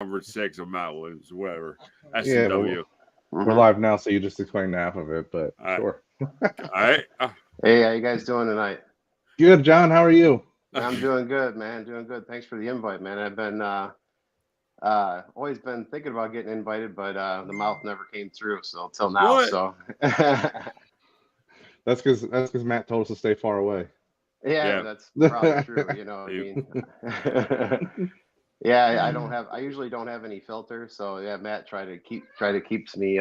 number 6 of Matt Williams, whatever. Yeah, well, SCW. we're Hmm. live now, so you just explained half of it, but All right. sure. All right. Hey, how you guys doing tonight? Good, John. How are you? I'm doing good, man. Doing good. Thanks for the invite, man. I've been always been thinking about getting invited, but the mouth never came through. So till now, What? so That's because Matt told us to stay far away. yeah, Yeah. that's probably true. You know, what I You- mean, yeah, I don't have. I usually don't have any filter, so yeah, Matt try to keeps me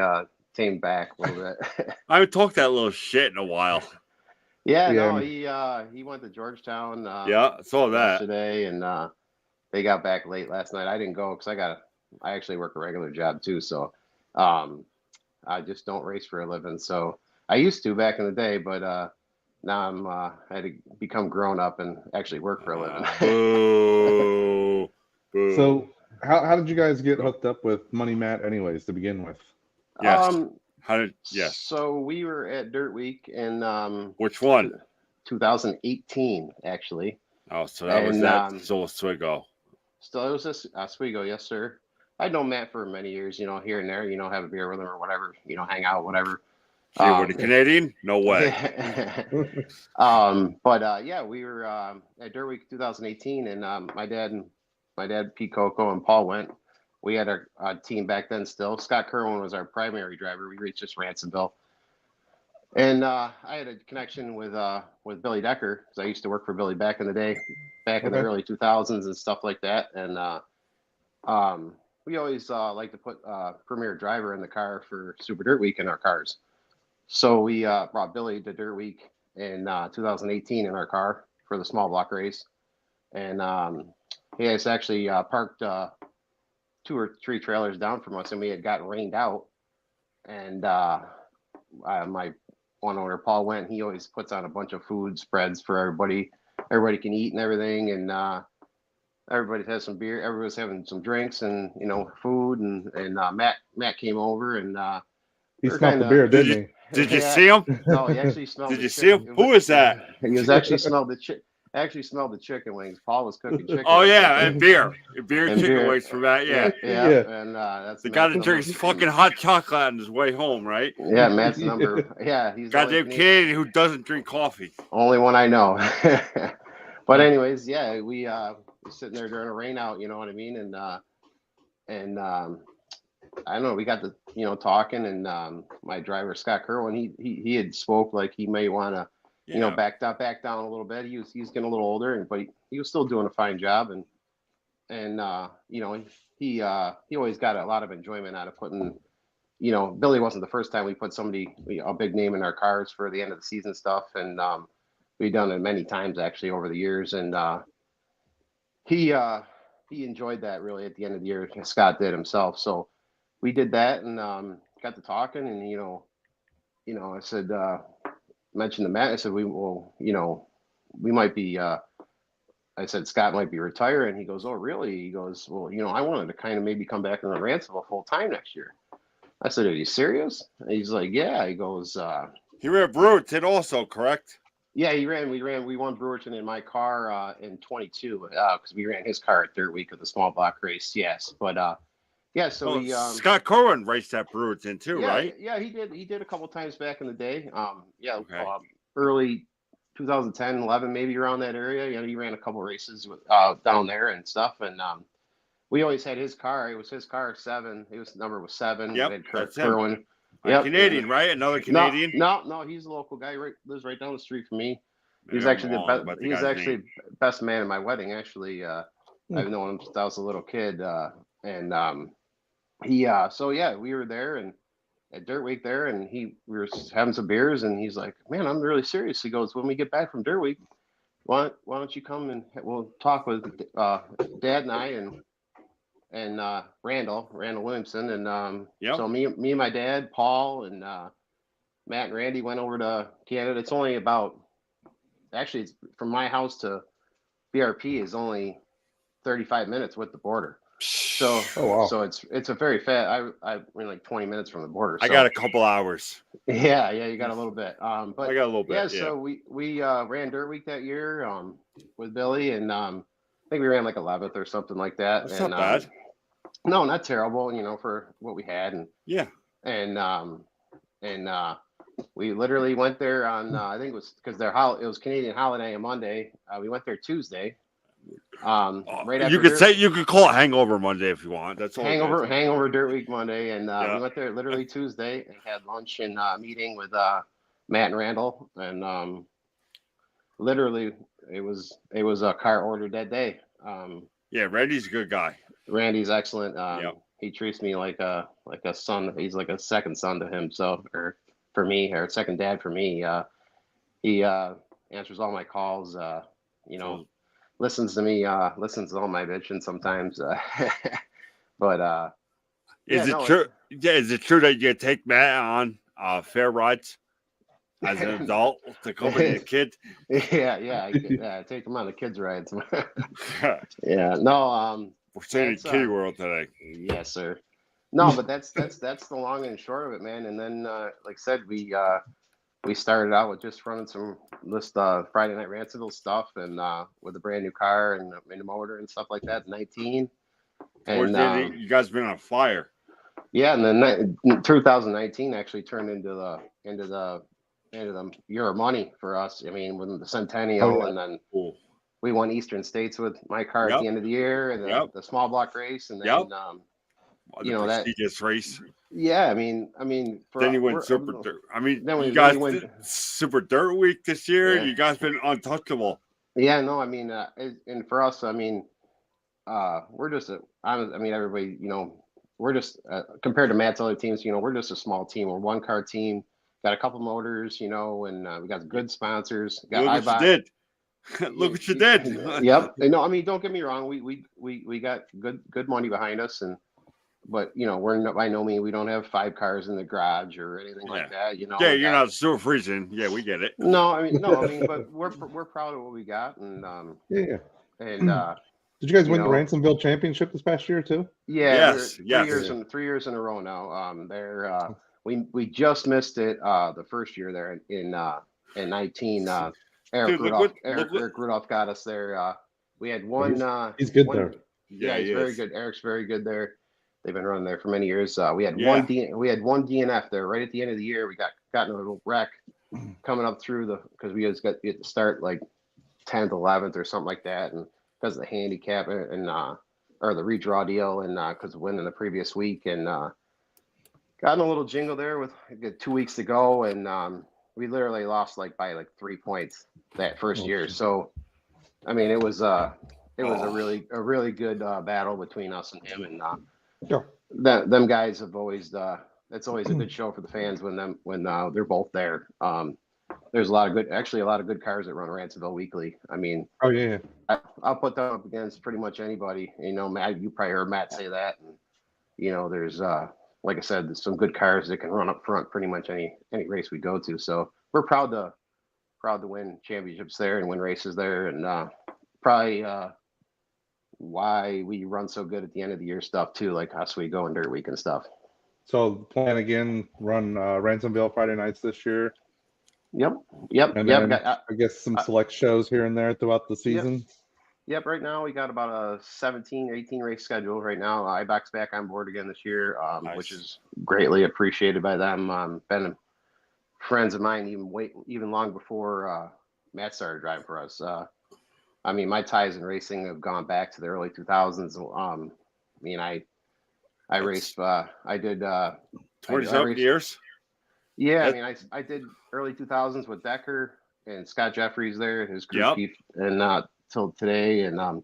tamed back a little bit. I haven't talked that little shit in a while. Yeah, Yeah, no, he went to Georgetown Yeah, I saw that. yesterday, and they got back late last night. I didn't go because I actually work a regular job too, so um, I just don't race for a living. So I used to back in the day, but now I had to become grown up and actually work for a living. Boo. Boo. So, how did you guys get hooked up with Money Matt, anyways, to begin with? Yes. um, How did? Yes. so we were at Dirt Week in Which one? 2018 actually, Oh, so that was and that Zoloswigo. still it was this Oswego, yes sir. I'd known Matt for many years, here and there, have a beer with him or whatever, hang out, whatever. Gee, with a Um, Canadian? No way. but yeah, we were at Dirt Week 2018, and my dad Pete Coco and Paul went. We had a team back then still. Scott Kerwin was our primary driver. We reached just Ransomville, and I had a connection with Billy Decker because I used to work for Billy back in the day, back in the Okay. early 2000s and stuff like that. And we always like to put premier driver in the car for Super Dirt Week in our cars. So we brought Billy to Dirt Week in 2018 in our car for the small block race, and he has actually parked 2 or 3 trailers down from us, and we had gotten rained out. And my one owner Paul went. He always puts on a bunch of food spreads for everybody. Everybody can eat and everything, and everybody has some beer. Everybody's having some drinks and food, and Matt came over and He we were smelled kind the of. beer, Did didn't you he? did you Yeah. see him? No, he actually smelled Did the you see him? chicken. Who is that? He was actually smelled the actually smelled the chicken wings. Paul was cooking chicken Oh wings. yeah, and beer and And chicken beer. wings from that. Yeah, Yeah. Yeah. And that's the guy that Matt's drinks number. fucking hot chocolate on his way home, right? Yeah, Matt's number. Yeah, he's the Goddamn Canadian who doesn't drink coffee. only one I know. But anyways, yeah, we were sitting there during a rain out, you know what I mean, and I don't know, we got to talking, and my driver Scott Kerwin, he had spoke like he may want to Yeah. back down a little bit. He's getting a little older, but he was still doing a fine job, and he always got a lot of enjoyment out of putting. Billy wasn't the first time we put somebody a big name in our cars for the end of the season stuff, and we've done it many times actually over the years, and he enjoyed that really at the end of the year. Scott did himself, so we did that, and got to talking, and I said, mentioned to Matt, I said we might be. I said Scott might be retiring. He goes, "Oh, really?" He goes, "Well, I wanted to kind of maybe come back and run Ransomville full time next year." I said, "Are you serious?" And he's like, "Yeah." He goes, He ran Brewerton also, correct? "Yeah, we won Brewerton in my car in 22 because we ran his car at Dirt Week of the small block race." Yes, but yeah, so Well, we Scott Cohen raced at Brewerton too, yeah, right? yeah, he did a couple times back in the day. Yeah, Okay. early 2010, 11, maybe around that area. He ran a couple races with down there and stuff, and we always had his car. It was his car 7. His number was 7. Yep, We had that's him. Kerwin. A Yep. Canadian, right? Another No, Canadian. no, he's a local guy. Lives right down the street from me. Maybe He's I'm actually wrong about the he's guy's actually name. best man at my wedding. Actually, I've known him since I was a little kid, and he. So yeah, we were there and at Dirt Week there, and we were having some beers, and he's like, "Man, I'm really serious." He goes, "When we get back from Dirt Week, why don't you come and we'll talk with Dad and I and Randall Williamson, and Yep. so me and my dad, Paul, and Matt and Randy went over to Canada. It's only about actually it's from my house to BRP is only 35 minutes with the border. So Oh, wow. so it's a very fast. I mean like 20 minutes from the border. So. I got a couple hours. Yeah, you got a little bit. But I got a little bit. yeah, Yeah. so we ran Dirt Week that year with Billy, and I think we ran like 11th or something like that. That's and not bad. No, not terrible. You know, for what we had, Yeah. and we literally went there on I think it was because it was Canadian holiday on Monday. We went there Tuesday. Right after You could call it Hangover Monday if you want. That's all. hangover Dirt Week Monday, and Yeah. we went there literally Tuesday and had lunch and meeting with Matt and Randall, and literally it was a car ordered that day. Yeah, Randy's a good guy. Randy's excellent. Yep. He treats me like a son. He's like a second son to him. So, or for me, or second dad for me. He answers all my calls. You know, listens to me. Listens to all my bitching sometimes. But Is yeah, it true? Yeah, is it true that you take Matt on fair rides as an adult to accompany a kid? I take him on the kids' rides. Yeah, no, We're staying in that's, Kitty World today. yes, sir. No, but that's the long and short of it, man. And then, like I said, we started out with just running some Friday Night Ransomville stuff, and with a brand new car and the motor and stuff like that, 19. And you guys been on fire. yeah, and then 2019 actually turned into the year of money for us. I mean, with the Centennial, and then Cool. we won Eastern States with my car at the end of the year, and then the small block race, and then You know, that prestigious race. yeah, I mean, for Then you went Super Dirt. I mean, then you guys went did Super Dirt Week this year. Yeah. You guys been untouchable. Yeah, no, I mean, and for us, I mean, we're just I mean, everybody, you know, we're just compared to Matt's other teams, you know, we're just a small team. We're one car team. Got a couple motors, you know, and we got good sponsors. Got Look what you did. Look what you did. Yep. No, I mean, don't get me wrong. We got good money behind us, but you know, we're by no means, we don't have 5 cars in the garage or anything like that. You know. Yeah, you're not super freezing. Yeah, we get it. No, I mean, but we're proud of what we got, and Yeah. and Did you guys win know, the Ransomville Championship this past year too? yeah, Yes, 3 yes. years in 3 years in a row now. We just missed it the first year there in 19. Eric Rudolph got us there. We had one. He's good there. Yeah, he's very good. Eric's very good there. They've been running there for many years. We had Yeah. we had one DNF there right at the end of the year. We got in a little wreck coming up through because we just got to start like 10th, 11th or something like that, and because of the handicap and or the redraw deal, and because of winning the previous week, and got in a little jingle there with 2 weeks to go, and we literally lost by 3 points that first year. So, I mean, it was a really good battle between us and him, and them guys have always that's always a good show for the fans when they're both there. There's a lot of good cars that run Ransomville weekly. I mean, I'll put them up against pretty much anybody. You know, Matt, you probably heard Matt say that. And, you know, there's like I said, there's some good cars that can run up front pretty much any race we go to. So we're proud to win championships there and win races there, and probably why we run so good at the end of the year stuff too, like Oswego and Dirt Week and stuff. So the plan again, run Ransomville Friday nights this year. Yep. And then I guess some select shows here and there throughout the season. Yep. Right now we got about a 17, 18 race schedule right now. IBOX back on board again this year, Nice. which is greatly appreciated by them. Been friends of mine even long before Matt started driving for us. I mean, my ties in racing have gone back to the early 2000s. I mean, I raced. I did 27 years. Yeah, I mean, I did early 2000s with Decker and Scott Jeffries there, his crew chief, and till today, and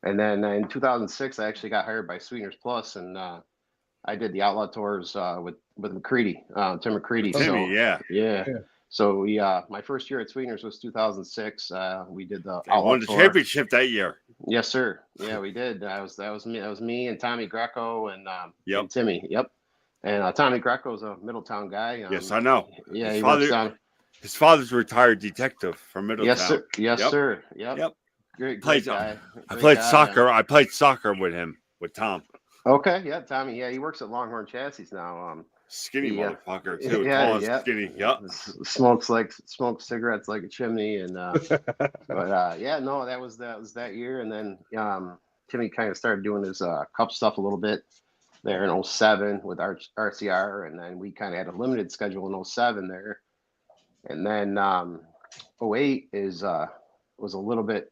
then in 2006 I actually got hired by Sweeteners Plus, and I did the Outlaw Tours with McCready, Tim McCready. Timmy, yeah. So we my first year at Sweeteners was 2006. We did the Outlaw won the championship that year. Yes, sir. Yeah, we did. That was me and Tommy Greco and Timmy. Yep. And Tommy Greco's a Middletown guy. Yes, I know. Yeah, his father's a retired detective from Middletown. Yes, sir. Yes, sir. Yep. Great guy. I played soccer. I played soccer with him, with Tom. Okay, yeah, Tommy. Yeah, he works at Longhorn Chassis now. Skinny motherfucker too. Yeah. Skinny. Yep. Smokes cigarettes like a chimney, and but yeah, no, that was that year, and then Timmy kind of started doing his cup stuff a little bit there in 07 with RCR, and then we kind of had a limited schedule in 07 there. And then 08 was a little bit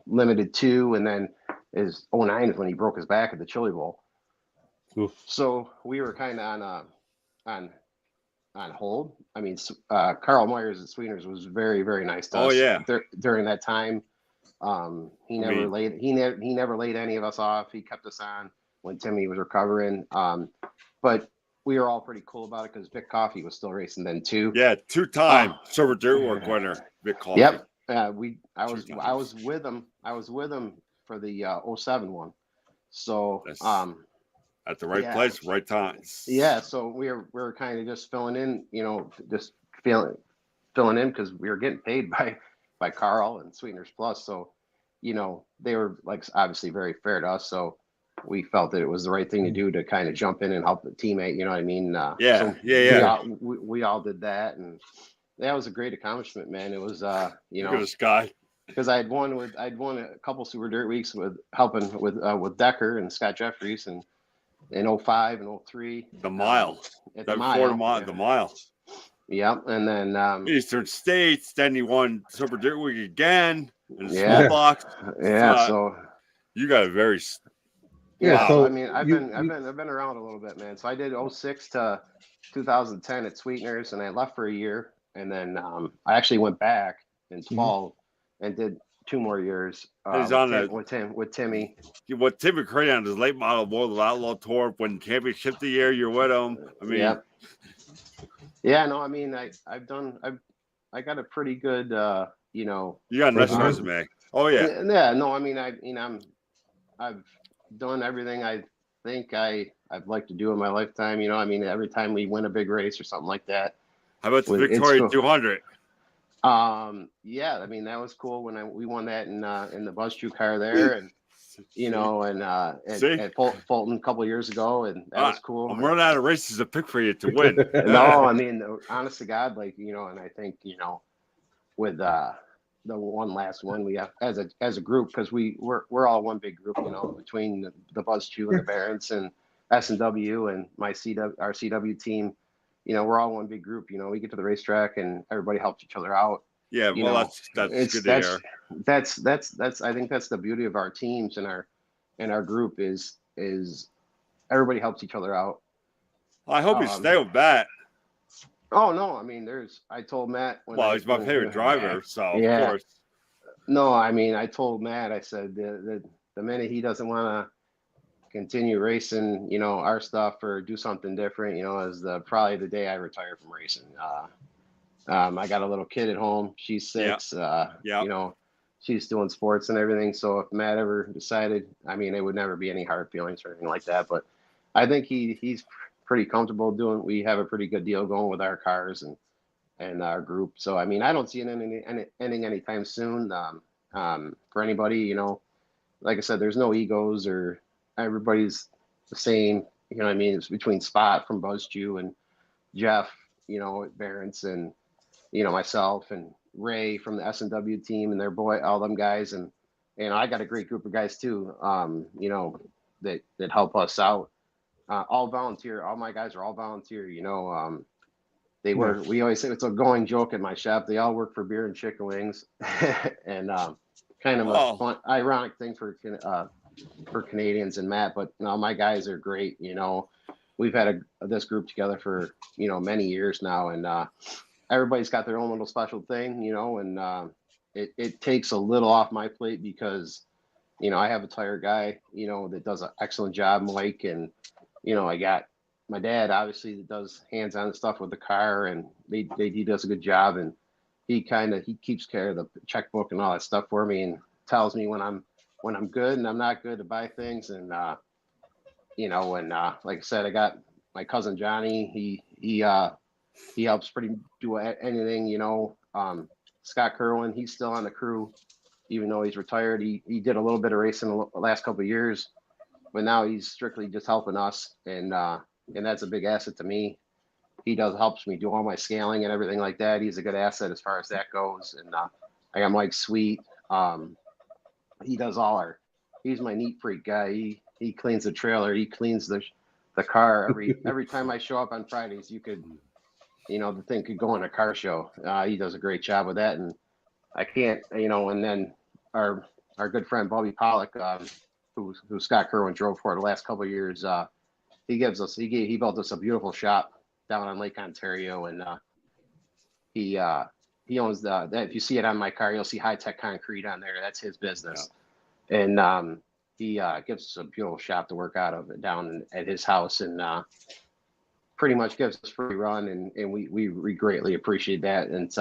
limited too, and then is 09 is when he broke his back at the Chili Bowl. Oof. So we were kind of on hold. I mean, Carl Myers at Sweeteners was very, very nice to Oh, us yeah. during that time. He never mean- laid he never laid any of us off. He kept us on when Timmy was recovering. But we were all pretty cool about it because Vic Coffey was still racing then too. Yeah, 2-time Silver Dirt Work winner, Vic Coffey. Yep. I was with him. I was with him for the 07 one. So That's- At the right Yeah. place, right time. yeah, so we were kind of just filling in, just filling in because we were getting paid by Carl and Sweeteners Plus. So, they were like obviously very fair to us. So we felt that it was the right thing to do to kind of jump in and help the teammate. You know what I mean? Yeah, so yeah. We all did that, and that was a great accomplishment, man. It was, Look at this guy. because I'd won a couple Super Dirt weeks with helping with Decker and Scott Jeffries and in 05 and 03. The mile. At That the before the mile. mile. The mile. Yep. And then Eastern States. Then he won Silver Dirt Week again in the Yeah. small box. yeah, so You got a very Yeah, Wow. so I mean I've you- been around a little bit, man. So I did 06 to 2010 at Sweeteners, and I left for a year, and then I actually went back in fall and did 2 more years He's on with Timmy. what Tim McCray on his late model World Outlaw Tour when championship the year you're with him. I mean, Yep. Yeah, no, I mean I got a pretty good you got a nice Resume. resume. Oh yeah. Yeah, no, I mean I've done everything I think I'd like to do in my lifetime. I mean, every time we win a big race or something like that. How about the Well, it's Victoria cool. 200? Yeah, I mean that was cool when we won that in the Buzz Chew car there, and See? at Fulton a couple of years ago, and that was cool. I'm running out of races to pick for you to win. No, I mean, honest to God, like, and I think, with the one last one we have as a group, because we're all one big group, between the Buzz Chew and the Barons and S&W and our CW team, we're all one big group. We get to the racetrack and everybody helps each other out. Yeah, You well, know, that's good to hear. That's I think that's the beauty of our teams and our group is everybody helps each other out. I hope you stay with that. Oh no, I mean I told Matt He's my favorite driver, so Yeah. of course. No, I mean I told Matt, I said the minute he doesn't want to continue racing, our stuff or do something different, is probably the day I retire from racing. I got a little kid at home. She's 6. Yeah. She's doing sports and everything. So if Matt ever decided, I mean, it would never be any hard feelings or anything like that. But I think he's pretty comfortable we have a pretty good deal going with our cars and our group. So, I mean, I don't see it ending anytime soon for anybody, like I said, there's no egos or everybody's the same, what I mean? It's between Spot from Buzz Chew and Jeff, at Barron's and, myself and Ray from the S&W team and their boy, all them guys. And, I got a great group of guys too, that help us out. All volunteer. All my guys are all volunteer, we always say it's a going joke at my shop. They all work for beer and chicken wings and, kind of a fun, ironic thing for Canadians and Matt, but my guys are great. We've had this group together for, many years now, and everybody's got their own little special thing, and it takes a little off my plate because, I have a tire guy, that does an excellent job, Mike, and, I got my dad, obviously, that does hands-on stuff with the car, and he does a good job, and he keeps care of the checkbook and all that stuff for me, and tells me when I'm good and I'm not good to buy things, and like I said, I got my cousin Johnny. He helps do anything. Scott Kerwin, he's still on the crew, even though he's retired. He did a little bit of racing the last couple of years, but now he's strictly just helping us, and that's a big asset to me. He helps me do all my scaling and everything like that. He's a good asset as far as that goes. And I got Mike Sweet. He does all our he's my neat freak guy. He cleans the trailer. He cleans the car every time I show up on Fridays. You could, the thing could go on a car show. He does a great job with that, and I can't, And then our good friend Bobby Pollock, who Scott Kerwin drove for the last couple of years, he built us a beautiful shop down on Lake Ontario, and he owns that. If you see it on my car, you'll see High Tech Concrete on there. That's his business, and he gives us a beautiful shop to work out of down at his house, and pretty much gives us free run, and we greatly appreciate that. And it's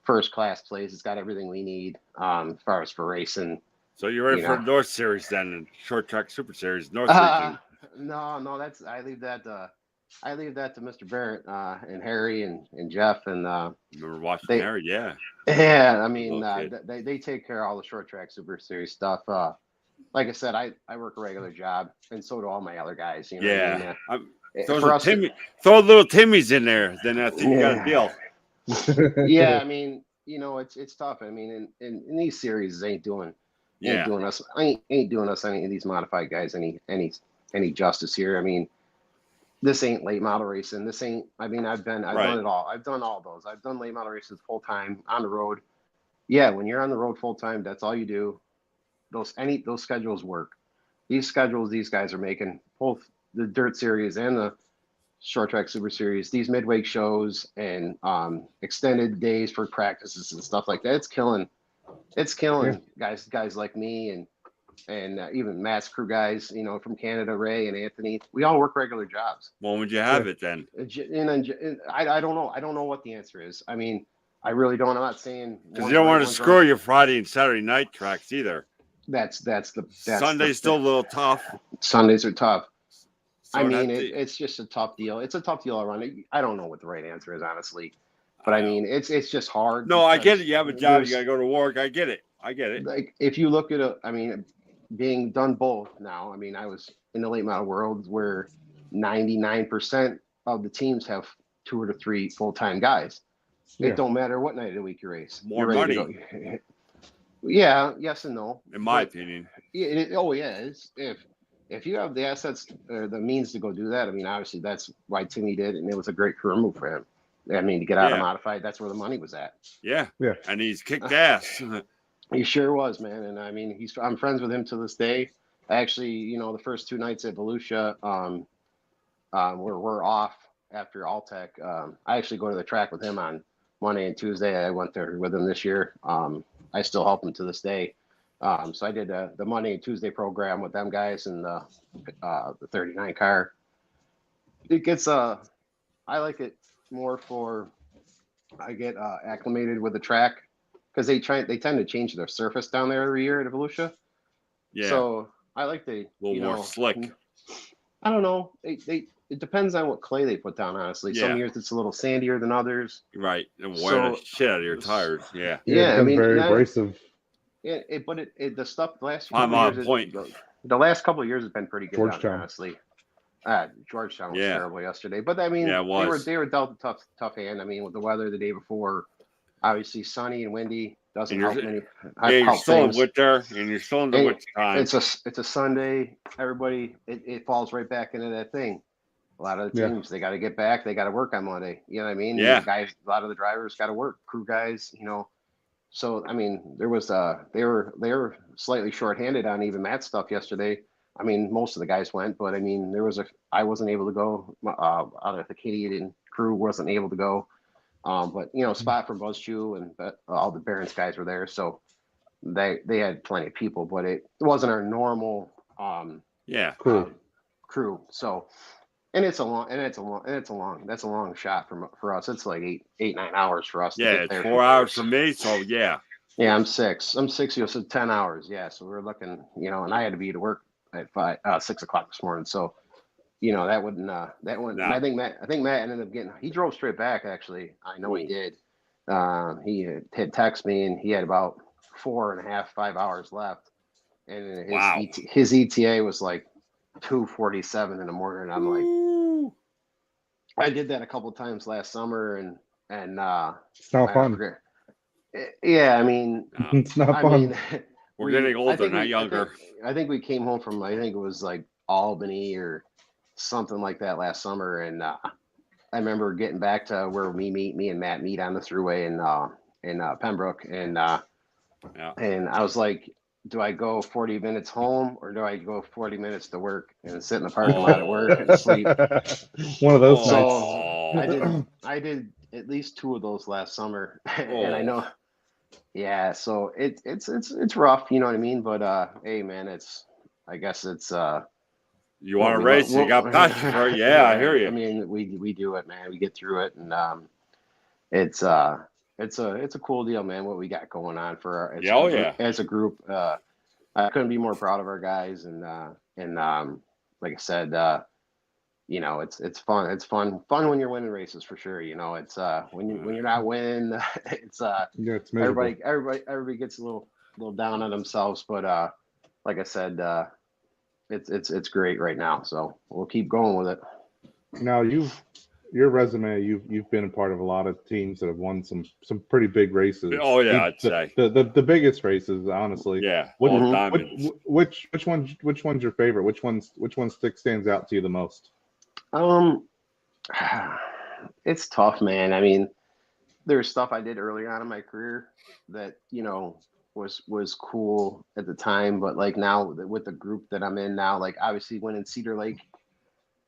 first class place. It's got everything we need as far as for racing. So you're ready for North Series then, and Short Track Super Series North Region. No, I leave that to Mr. Barrett and Harry and Jeff, and remember watching Harry? Yeah. Yeah, I mean, they take care of all the Short Track Super Series stuff. Like I said, I work a regular job, and so do all my other guys. You know yeah. what I mean? Throw little Timmys in there, then I think you got a deal. Yeah, I mean, it's tough. I mean, in these series ain't doing us any of these modified guys any justice here. I mean, this ain't late model racing. This ain't. I mean, I've done it all. I've done all those. I've done late model races full time on the road. Yeah, when you're on the road full time, that's all you do. Those schedules work. These schedules these guys are making, both the Dirt Series and the Short Track Super Series, these midweek shows and extended days for practices and stuff like that. It's killing guys like me and even Matt's crew guys, from Canada, Ray and Anthony. We all work regular jobs. When would you have it then? And I don't know. I don't know what the answer is. I mean, I really don't. I'm not saying because you don't want to screw your Friday and Saturday night tracks either. That's Sunday's still a little tough. Sundays are tough. So I mean, it's just a tough deal. It's a tough deal around. I don't know what the right answer is, honestly. But I mean, it's just hard. No, I get it. You have a job. You got to go to work. I get it. Like, if you look at being done both now, I mean, I was in the late model world where 99% of the teams have 2 or 3 full-time guys. Yeah. It don't matter what night of the week you race. More money. Yeah, yes and no. In my opinion. It's if you have the assets or the means to go do that, I mean, obviously that's why Timmy did, and it was a great career move for him. I mean, to get out of modified, that's where the money was at. Yeah. And he's kicked ass. He sure was, man. And I mean, I'm friends with him to this day. Actually, the first 2 nights at Volusia, we're off after Alltech. I actually go to the track with him on Monday and Tuesday. I went there with him this year. I still help him to this day. So I did the Monday and Tuesday program with them guys and the 39 car. It gets I like it more for I get acclimated with the track because they tend to change their surface down there every year at Volusia. Yeah. So I like a little more slick. I don't know. It depends on what clay they put down, honestly. Some years it's a little sandier than others. Right. And wear the shit out of your tires. Yeah. Yeah, I mean, very abrasive. Yeah, the stuff the last I'm on point. The last couple of years has been pretty good, Georgetown. Honestly. Georgetown was terrible yesterday, but I mean, they were dealt a tough hand. I mean, with the weather the day before, obviously sunny and windy doesn't help many. You're still in winter, and you're still in the winter time. It's a Sunday. Everybody, it falls right back into that thing. A lot of the teams, they got to get back. They got to work on Monday. You know what I mean? Yeah. A lot of the drivers got to work. Crew guys, So I mean, there was they were slightly shorthanded on even that stuff yesterday. I mean, most of the guys went, but I mean, I wasn't able to go. Out of the Canadian crew wasn't able to go. But Spot from BuzzChew and all the Barron's guys were there, so they had plenty of people, but it wasn't our normal crew. So, that's a long shot for us. It's like 8-9 hours for us. Yeah, it's 4 hours for me. So yeah. Yeah, I'm 6. So 10 hours. Yeah, so we're looking, and I had to be to work at 6 o'clock this morning. So, that wouldn't. No. I think Matt ended up getting. He drove straight back. Actually, I know he did. He had texted me, and he had about 4.5, 5 hours left, and his ETA was like 2:47 in the morning. I'm like, I did that a couple of times last summer, and it's not fun. Yeah, I mean, it's not fun. We're getting older, not younger. I think we came home from, I think it was like Albany or something like that last summer, and I remember getting back to where me and Matt meet on the thruway in Pembroke, and Yeah. I was like, do I go 40 minutes home or do I go 40 minutes to work and sit in the parking lot at work and sleep? One of those So Oh. I did at least 2 of those last summer, and I Oh. know, yeah. So it's rough, you know what I mean? But hey, man, I guess it's You what want to we race? You got passion for it. Yeah, I hear I you. mean, we do it, man. We get through it, and it's it's a cool deal, man. What we got going on for our Yeah, oh yeah. as a group. I couldn't be more proud of our guys, and like I said, you know, it's fun. It's fun when you're winning races for sure. You know, it's when you're not winning, it's Yeah, it's miserable. everybody gets a little down on themselves. But like I said, it's great right now. So we'll keep going with it. Now your resume, you've been a part of a lot of teams that have won some pretty big races. Oh yeah, Even I'd say. the biggest races, honestly. Yeah. What, All Mhm. diamonds. which one's your favorite? Which one stands out to you the most? Um, it's tough, man. I mean, there's stuff I did early on in my career that, you know, was cool at the time, but like now with the group that I'm in now, like obviously winning Cedar Lake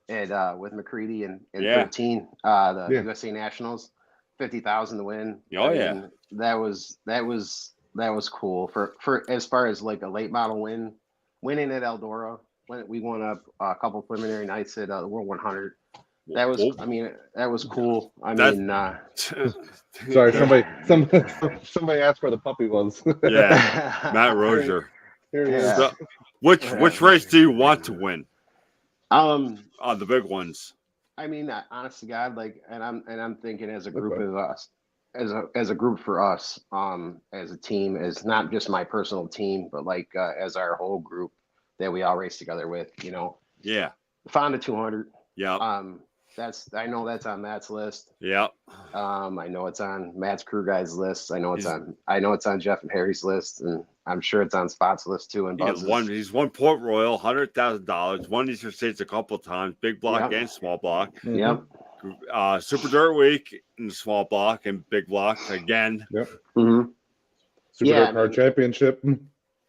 and with McCready in Yeah. 13, the Yeah. USA Nationals, 50,000 to win. Oh, I yeah. mean, that was cool for as far as like a late model winning at Eldora. When we won a couple preliminary nights at the World 100. That was, I mean, that was cool. I That's- mean, Sorry, somebody asked where the puppy was. Yeah. Matt Rozier. Here he is. Yeah. So, which race do you want to win? The big ones. I mean, honest to God, like, and I'm thinking as a group of us, as a group for us, as a team, as not just my personal team, but like as our whole group that we all race together with, you know, Yeah. Fonda 200. Yep. I know that's on Matt's list. Yep. I know it's on Matt's crew guys list. I know it's on Jeff and Harry's list, and I'm sure it's on Spot's list too. And Buzz's. He's won Port Royal, $100,000. Won Eastern States a couple times, big block Yep. and small block. Yep. Super Dirt Week in the small block and big block again. Yep. Mm-hmm. Super Dirt Car Championship.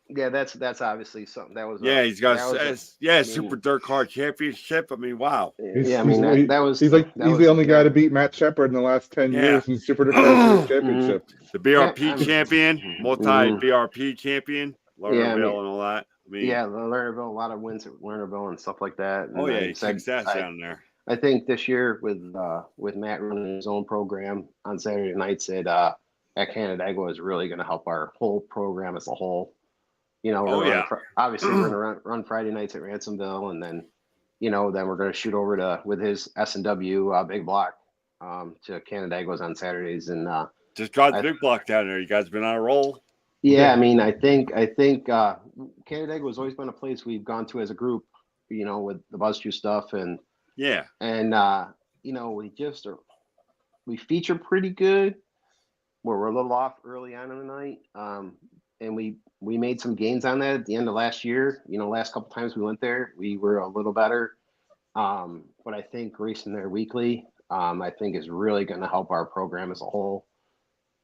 Yeah, that's obviously something that was. Yeah, he's got mean, Super Dirt Car Championship. I mean, wow. Yeah, I mean that was. He's the only guy to beat Matt Shepard in the last 10 years in Super Dirt Car Championship. The BRP champion, multi-BRP champion, Lernerville and all that. I mean, yeah, Lernerville, a lot of wins at Lernerville and stuff like that. And oh yeah, he kicks ass down there. I think this year with Matt running his own program on Saturday nights at Canandaigua is really going to help our whole program as a whole. You know, obviously we're going to run Friday nights at Ransomville, and then, you know, then we're going to shoot over to with his S&W big block to Canandaigua's on Saturdays, and just got the big block down there. You guys been on a roll. Yeah, I mean, I think Canandaigua has always been a place we've gone to as a group, you know, with the BuzzQ stuff, and you know, we feature pretty good. Where we're a little off early on in the night, and we made some gains on that at the end of last year. You know, last couple times we went there, we were a little better. But I think racing there weekly, I think is really going to help our program as a whole,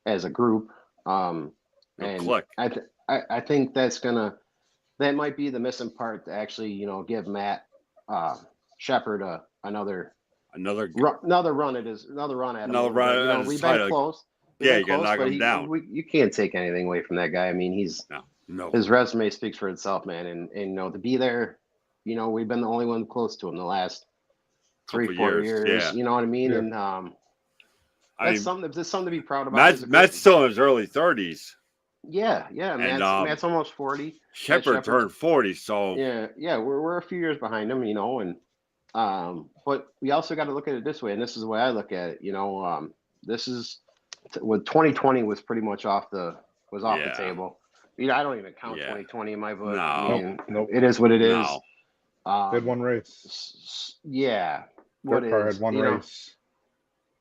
as a group. And I think that might be the missing part to actually, you know, give Matt Shepard another run at him. We've been close. Yeah, you gotta knock him down. You can't take anything away from that guy. I mean, his resume speaks for itself, man. And you know, to be there, you know, we've been the only one close to him the last 3-4 years. Yeah. You know what I mean? Yeah. And that's something to be proud about. Matt's still in his early 30s. Yeah. Matt's almost 40. Shepard turned 40, so yeah, we're a few years behind him, you know, and but we also got to look at it this way, and this is the way I look at it. You know, this is. With 2020 was pretty much off the table. You know, I don't even count 2020 in my book. Nope. It is what it is. They had one race. Yeah. Dirt car had one race.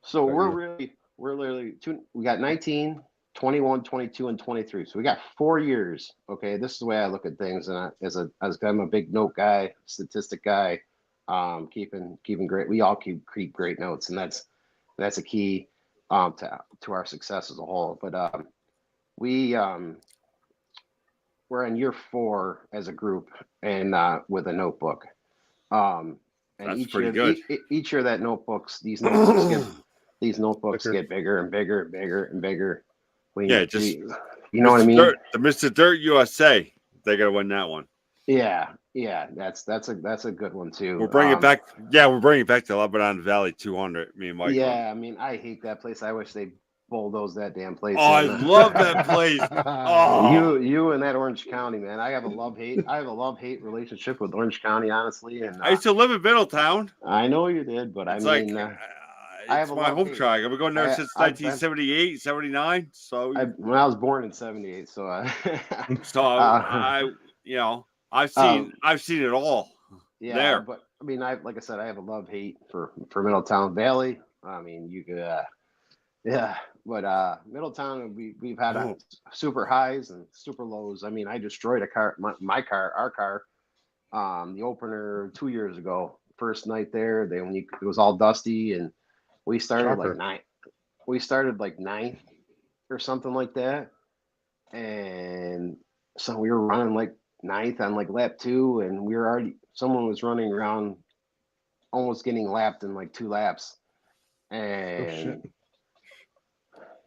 So we're literally we got 19, 21, 22, and 23. So we got 4 years. Okay, this is the way I look at things, and as I'm a big note guy, statistic guy, keeping great. We all keep great notes, and that's a key to our success as a whole. But we we're in year 4 as a group, and with a notebook. And That's each pretty year, good. each year that these notebooks get bigger and bigger and bigger and bigger. Yeah, just you know what I mean? The Mr. Dirt USA. They gotta win that one. Yeah, that's a good one too. We'll bring it back. Yeah, we'll bring it back to Lebanon Valley 200. Me and Mike. Yeah, I mean, I hate that place. I wish they bulldozed that damn place. Oh, I love that place. Oh, You and that Orange County, man. I have a love hate relationship with Orange County, honestly. And I used to live in Middletown. I know you did, but It's I mean, I have it's a my home love-hate. track. I've been going there since I've 1978, 79. So, when I was born in '78, so I I've seen it all. yeah. There. But I mean, like I said, I have a love hate for Middletown Valley. I mean, you could, yeah. But Middletown, we've had super highs and super lows. I mean, I destroyed a car, our car, the opener 2 years ago. First night there, it was all dusty, and we started like ninth or something like that. And so we were running like ninth on like lap 2, and someone was running around almost getting lapped in like 2 laps. And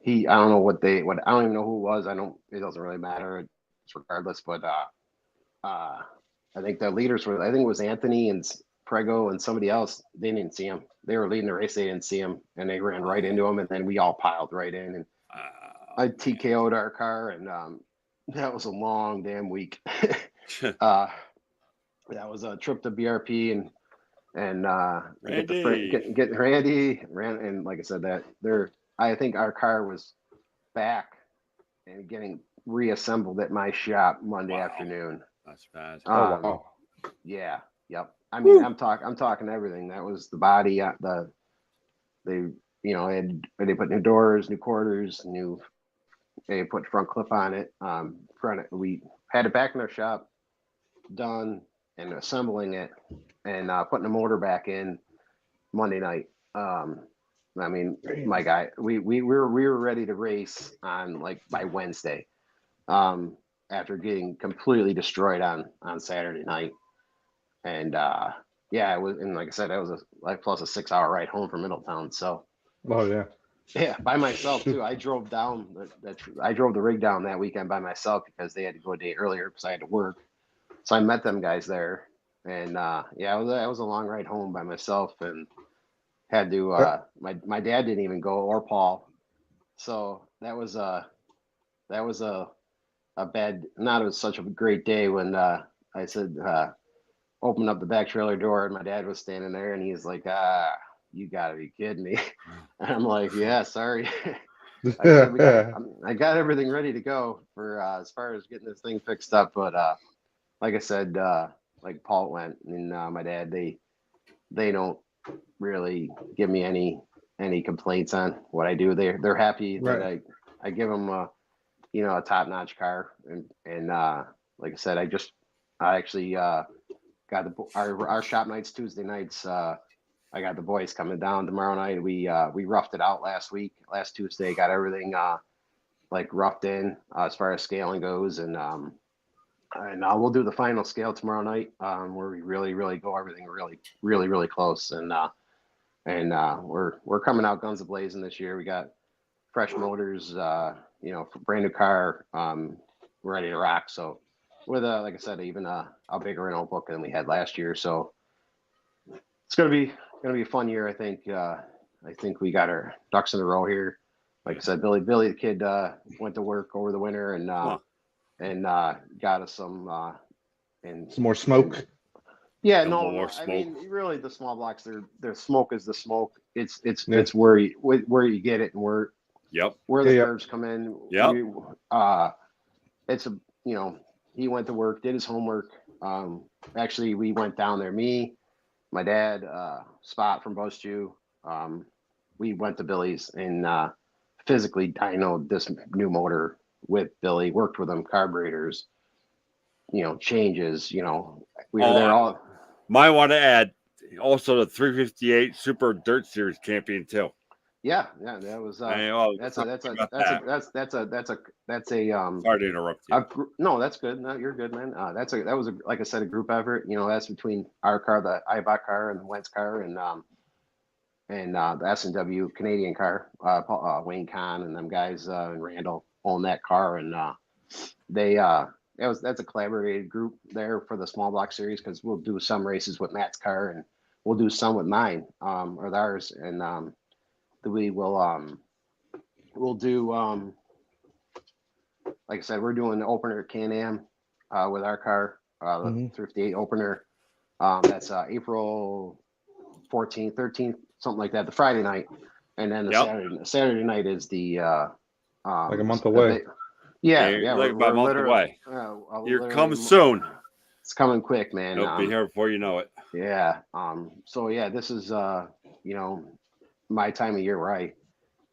I don't know I don't even know who it was. It doesn't really matter. It's regardless. But I think the leaders I think it was Anthony and Prego and somebody else. They didn't see him. They were leading the race. They didn't see him, and they ran right into him. And then we all piled right in, and I TKO'd our car, and that was a long damn week. That was a trip to BRP and get Randy ran, and like I said, I think our car was back and getting reassembled at my shop Monday afternoon. That's bad. Wow. Yeah. Yep. I mean, I'm talking everything. That was the body. They put new doors, new quarters, they put front clip on it. We had it back in our shop, done, and assembling it and putting the motor back in Monday night. I mean, my guy, we were ready to race on like by Wednesday, after getting completely destroyed on Saturday night. And yeah, it was, and like I said, that was plus a 6-hour ride home from Middletown. So yeah, by myself too. I drove down I drove the rig down that weekend by myself because they had to go a day earlier because I had to work. So I met them guys there, and yeah, it was a long ride home by myself, and had to my dad didn't even go, or Paul. So that was a bad, not it was such a great day when I said open up the back trailer door, and my dad was standing there, and he's like, you gotta be kidding me. And I'm like, yeah, sorry. I got everything ready to go for as far as getting this thing fixed up, but like I said, like Paul went, and my dad, they don't really give me any complaints on what I do. They're happy that I give them a top-notch car, and like I said, I actually got our shop nights Tuesday nights. I got the boys coming down tomorrow night. We roughed it out last Tuesday, got everything like roughed in as far as scaling goes, and we'll do the final scale tomorrow night, where we really go everything really close, and we're coming out guns a-blazing this year. We got fresh motors, brand new car, ready to rock. So with like I said, even a bigger notebook than we had last year. So it's gonna be a fun year. I think we got our ducks in a row here. Like I said, Billy the kid went to work over the winter and got us some more smoke. Yeah, More no, smoke. I mean, really, the small blocks, their smoke is the smoke. It's where you get it and where the curves come in. It's he went to work, did his homework. Actually, we went down there. Me, my dad, Spot from Buzz Chew. We went to Billy's and physically dynoed this new motor with Billy, worked with him, carburetors, changes, we were there all. Might want to add also the 358 Super Dirt Series champion too. Yeah, that was Hey, well, that's sorry a that's a about that's a that. that's a Sorry to interrupt you. no, that's good. No, you're good, man. That was like I said, a group effort. That's between our car, the Ibach car, and the Wentz car, and the S&W Canadian car. Wayne Kahn and them guys and Randall own that car, and that's a collaborated group there for the small block series, because we'll do some races with Matt's car, and we'll do some with mine or ours, and we will we'll do like I said, we're doing the opener at Can-Am with our car, the 358 opener. That's April 14th, 13th, something like that, the Friday night. And then the Saturday night is the like a month away. Yeah, like about a month away. You're coming soon. It's coming quick, man. It'll be here before you know it. Yeah. So yeah, this is my time of year where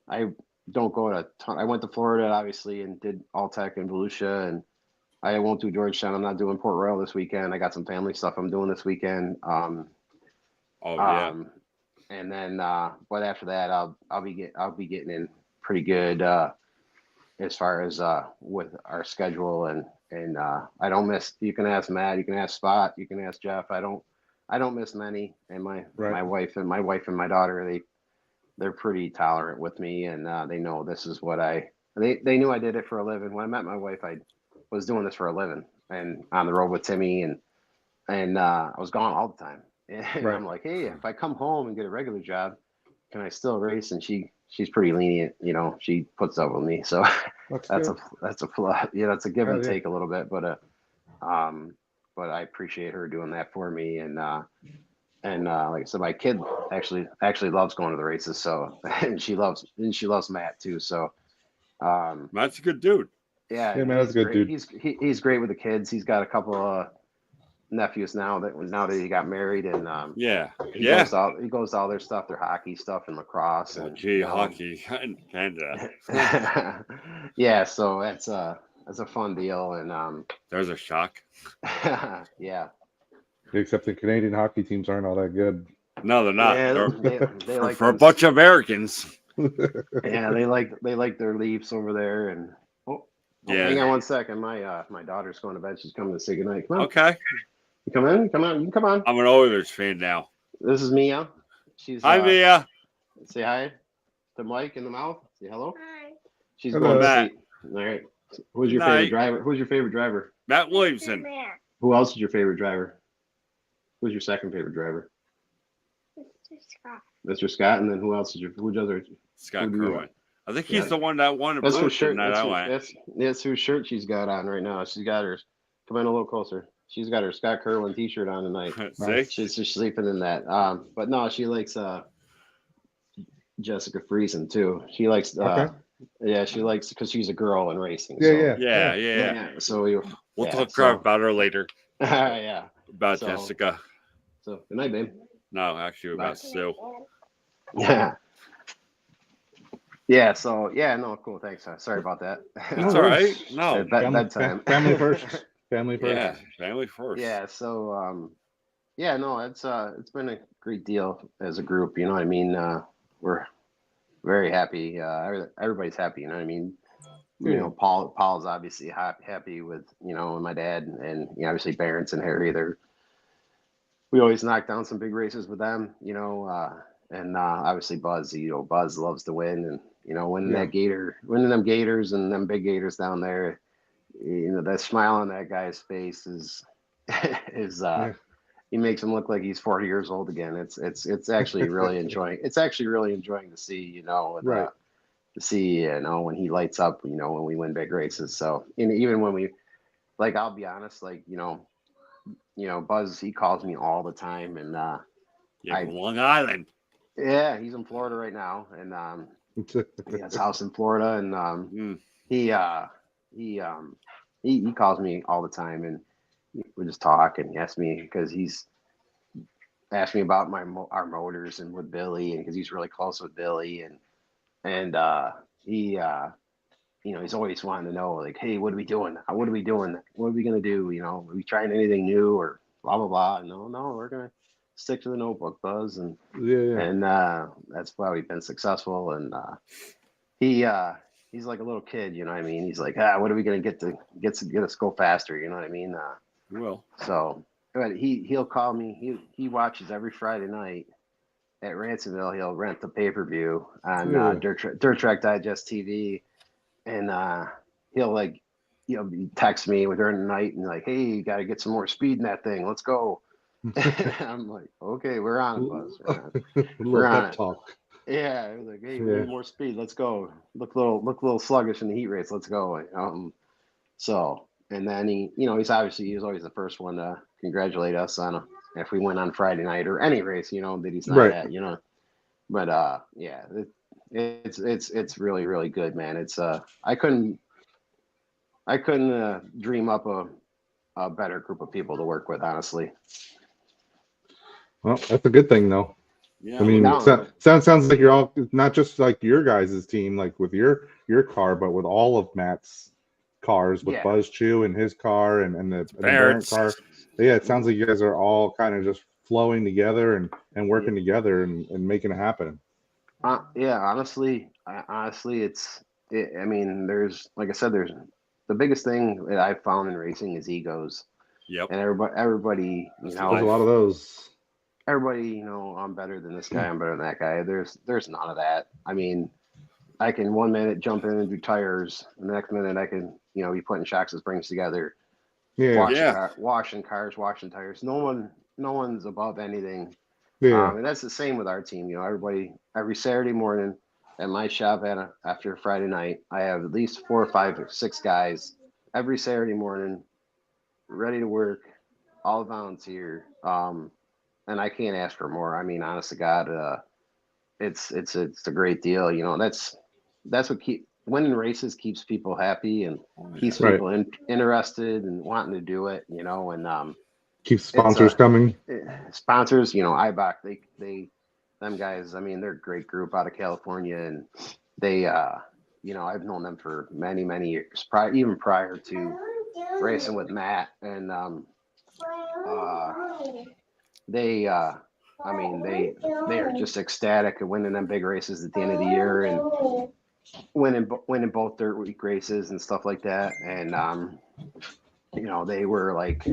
I don't go to a ton. I went to Florida obviously and did Alltech and Volusia, and I won't do Georgetown. I'm not doing Port Royal this weekend. I got some family stuff I'm doing this weekend. Oh yeah. And then but after that I'll be getting in pretty good as far as with our schedule, and I don't miss. You can ask Matt, you can ask Spot, you can ask Jeff. I don't miss many, and my wife and my daughter, they're pretty tolerant with me, and they know this is what they knew I did it for a living. When I met my wife, I was doing this for a living and on the road with Timmy, and I was gone all the time. And I'm like, hey, if I come home and get a regular job, can I still race? And she's pretty lenient, she puts up with me. So that's a flaw. It's a give and take a little bit, but I appreciate her doing that for me. And like I said, my kid actually loves going to the races. So, and she loves Matt too. So, Matt's a good dude. Yeah, Matt's a good dude. He's great with the kids. He's got a couple of nephews now that he got married, and he goes to all their stuff, their hockey stuff and lacrosse, and hockey in Canada. Yeah, so that's a fun deal, and there's a shock. Yeah. Except the Canadian hockey teams aren't all that good. No, they're not. Yeah, they like for a bunch of Americans. Yeah, they like their Leafs over there, and hang on one second. My daughter's going to bed. She's coming to say goodnight. Come on. Okay. You come in. Come on. You come on. I'm an Oilers fan now. This is Mia. She's hi, Mia. Say hi to Mike in the mouth. Say hello. Hi. She's hello. Going to sleep. All right. Who's your favorite driver? Who's your favorite driver? Matt Williamson. Who else is your favorite driver? Who's your second favorite driver? Mr. Scott. Mr. Scott, and then who else is Scott Kerwin. I think he's the one that won a that's blue whose shirt. That's whose shirt she's got on right now. She's got her. Come in a little closer. She's got her Scott Kerwin T-shirt on tonight. See? She's just sleeping in that. But no, she likes Jessica Friesen too. She likes. Yeah, she likes because she's a girl in racing. Yeah. So we'll talk about her later. Yeah. About Jessica. So good night, babe. No, actually about Sue. Yeah. Yeah. So no, cool. Thanks. Sorry about that. It's all right. No, bedtime. Family first. Family first. Yeah, family first. Yeah. So no, it's been a great deal as a group. You know what I mean? We're very happy. Everybody's happy. You know what I mean? You know, Paul's obviously happy with and my dad, and obviously Barents and Harry. We always knock down some big races with them. And obviously Buzz. Buzz loves to win, and winning them gators and them big gators down there. That smile on that guy's face is he makes him look like he's 40 years old again. It's actually really enjoying. It's actually really enjoying to see. Right. To see, when he lights up, when we win big races. So, even when we, I'll be honest, Buzz, he calls me all the time, and Long Island. Yeah, he's in Florida right now, and he has a house in Florida, and he calls me all the time, and we just talk, and he asks me because he's asked me about our motors and with Billy, and because he's really close with Billy, and he's always wanting to know, like, hey, what are we doing? What are we doing? What are we gonna do? Are we trying anything new or blah blah blah? No, we're gonna stick to the notebook, Buzz, and that's why we've been successful. And he's like a little kid, you know what I mean? He's like, what are we gonna get us go faster? You know what I mean? Well, So, but he'll call me. He watches every Friday night at Ransomville. He'll rent the pay-per-view on Dirt Track Digest TV, and he'll text me during the night and like, hey, you got to get some more speed in that thing. Let's go. I'm like, okay, we're on it, Buzz. We're on it. Talk. Yeah, it was like, hey, we need more speed. Let's go. Look a little sluggish in the heat race. Let's go. So, and then he's always the first one to congratulate us on if we win on Friday night or any race, that he's not at, But yeah, it's really really good, man. It's I couldn't dream up a better group of people to work with, honestly. Well, that's a good thing, though. yeah. I mean, No. sounds like you're all not just like your guys' team, like with your car, but with all of Matt's cars, with Yeah. Buzz Chew and his car and the Barrett car. Yeah, it sounds like you guys are all kind of just flowing together and working together and making it happen. Yeah, honestly, I mean, there's, like I said, there's the biggest thing that I've found in racing is egos, Yep. and everybody, There's a lot of those. everybody, I'm better than this guy, I'm better than that guy. There's none of that. I mean, I can 1 minute jump in and do tires, and the next minute I can, be putting shocks and springs together, Yeah. washing cars, washing tires. No one's above anything. Yeah. And that's the same with our team. Everybody, every Saturday morning at my shop after Friday night, I have at least 4 or 5 or 6 guys every Saturday morning ready to work, all volunteer. And I can't ask for more. I mean, honest to God, it's a great deal. That's what winning races keeps people happy and keeps people interested and wanting to do it. And keep sponsors coming. Sponsors, IBOC, them guys, I mean, they're a great group out of California, and they, I've known them for many, many years, even prior to racing with Matt, and they are just ecstatic of winning them big races at the end of the year and winning both dirt week races and stuff like that, and they were like,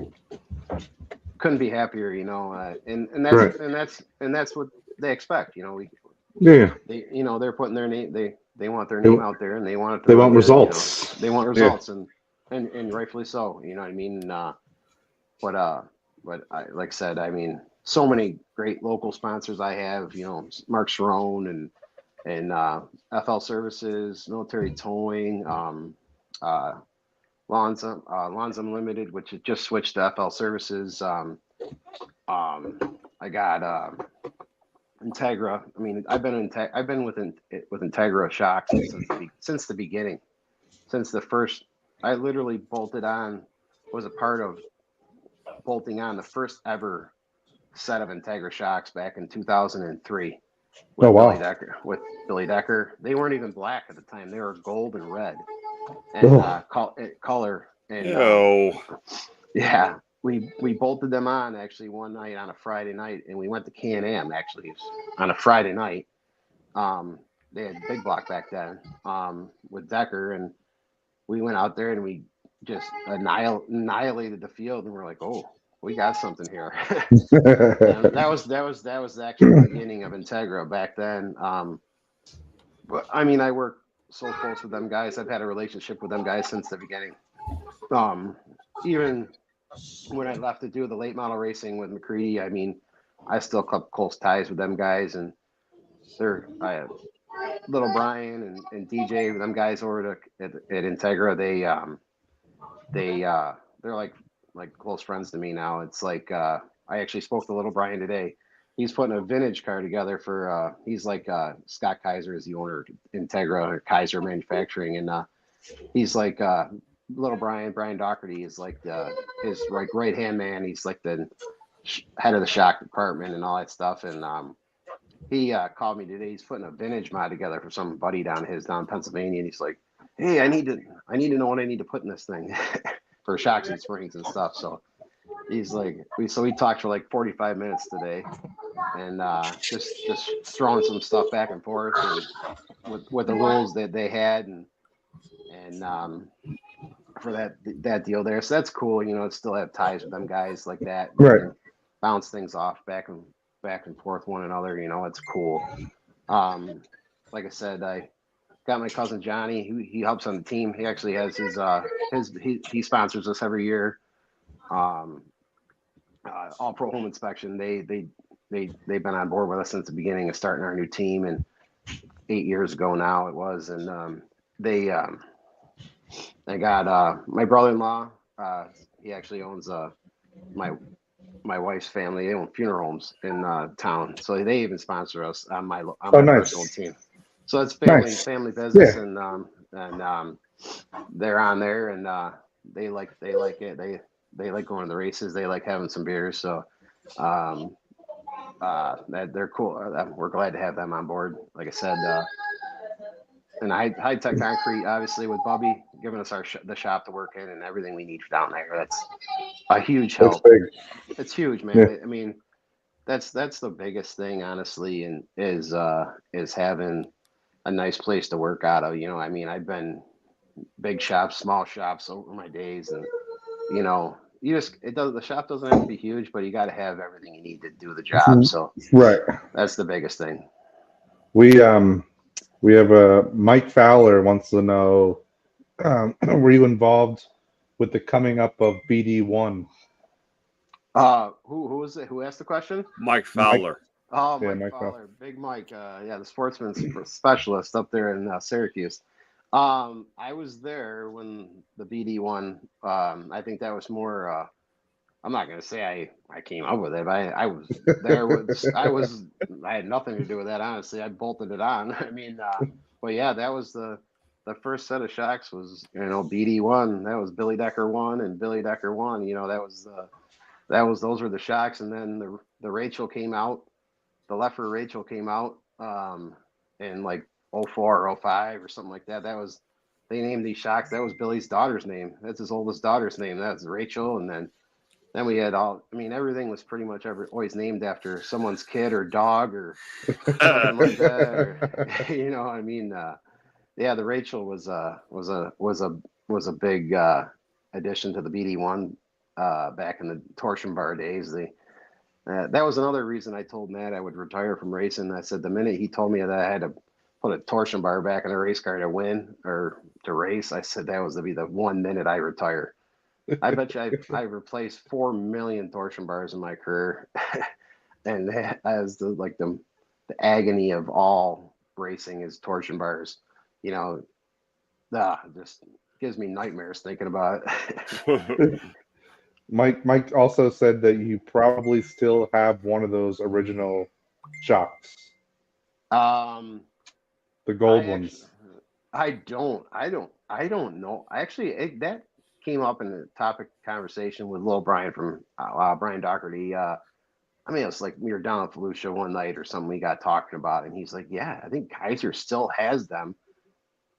couldn't be happier, and that's what they expect, they're putting their name, they want their name out there, and they want results. They want results, and rightfully so, what I mean. But like I said, I mean, so many great local sponsors I have, Mark Sharon and FL Services, Military Towing, Lawns Unlimited, which had just switched to FL Services. I got Integra. I mean, I've been with Integra Shocks since the beginning, since the first. I literally was a part of bolting on the first ever set of Integra Shocks back in 2003. With Billy Decker. They weren't even black at the time; they were gold and red, and color. And yeah, we bolted them on actually one night on a Friday night, and we went to Can-Am actually on a Friday night. They had big block back then with Decker, and we went out there and we just annihilated the field, and we're like, oh, we got something here. And that was actually the beginning of Integra back then. But I mean, I work so close with them guys. I've had a relationship with them guys since the beginning. Even when I left to do the late model racing with McCready, I mean, I still kept close ties with them guys, and I have little Brian and DJ, them guys over at Integra. They're like close friends to me now. It's like I actually spoke to little Brian today. He's putting a vintage car together for he's like Scott Kaiser is the owner of Integra or Kaiser Manufacturing, and he's like little Brian Doherty is like his right hand man. He's like the head of the shock department and all that stuff, and he called me today. He's putting a vintage mod together for some buddy down in Pennsylvania, and he's like, "Hey, I need to know what I need to put in this thing for shocks and springs and stuff." So he's like, we talked for like 45 minutes today, and just throwing some stuff back and forth and with the rules that they had and for that deal there. So that's cool. You know, still have ties with them guys like that. Right. And bounce things off back and forth one another. You know, it's cool. Like I said, I got my cousin Johnny. He helps on the team. He actually has he sponsors us every year. All Pro Home Inspection. They've been on board with us since the beginning of starting our new team, and 8 years ago now it was, and they got my brother-in-law. He actually owns my wife's family. They own funeral homes in town, so they even sponsor us on my nice. personal team. So it's Nice. family business, Yeah. and they're on there, and they like it. They like going to the races. They like having some beers. So that they're cool. We're glad to have them on board. Like I said, and High Tech Concrete, obviously, with Bubby giving us the shop to work in and everything we need down there. That's a huge help. That's big. It's huge, man. Yeah. I mean, that's the biggest thing, honestly, and is having a nice place to work out of. You know, I mean, I've been big shops, small shops over my days, and you know, the shop doesn't have to be huge, but you got to have everything you need to do the job. So Right. that's the biggest thing. We have a Mike Fowler wants to know, were you involved with the coming up of BD1? Who was it? Who asked the question? Mike Fowler. Oh, Yeah, Mike Mike Fowler, Big Mike. The sportsman specialist up there in Syracuse. I was there when the BD one. I think that was more. I'm not gonna say I came up with it, but I was there. I had nothing to do with that. Honestly, I bolted it on. I mean, but yeah, that was the first set of shocks was BD one. That was Billy Decker 1 and Billy Decker 1. You know, those were the shocks, and then the Rachel came out. The Leffer Rachel came out in like 04 or 05 or something like that. They named these shocks. That was Billy's daughter's name. That's his oldest daughter's name. That's Rachel. And then we had everything was pretty much always named after someone's kid or dog or something like that. Or, yeah, the Rachel was a big addition to the BD1 back in the torsion bar days. That was another reason I told Matt I would retire from racing. I said the minute he told me that I had to put a torsion bar back in a race car to win or to race, I said that was to be the 1 minute I retire. I bet you I replaced 4 million torsion bars in my career, and as the agony of all racing is torsion bars. You know, just gives me nightmares thinking about it. Mike also said that you probably still have one of those original shocks, the gold ones. I don't know. Actually, that came up in the topic conversation with Lil Brian from Brian Doherty. It was like we were down at Volusia one night or something. We got talking about it, and he's like, "Yeah, I think Kaiser still has them.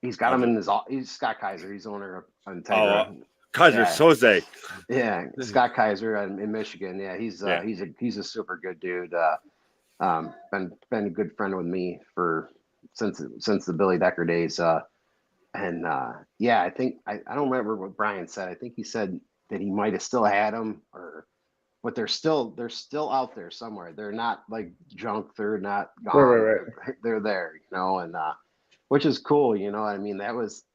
He's got them in his. He's Scott Kaiser. He's owner of Integra." Kaiser Soze. Yeah, Scott Kaiser in Michigan. Yeah, he's a super good dude. Been a good friend with me since the Billy Decker days. I think I don't remember what Brian said. I think he said that he might have still had them, but they're still out there somewhere. They're not like junk. They're not gone. Right. They're there, and which is cool.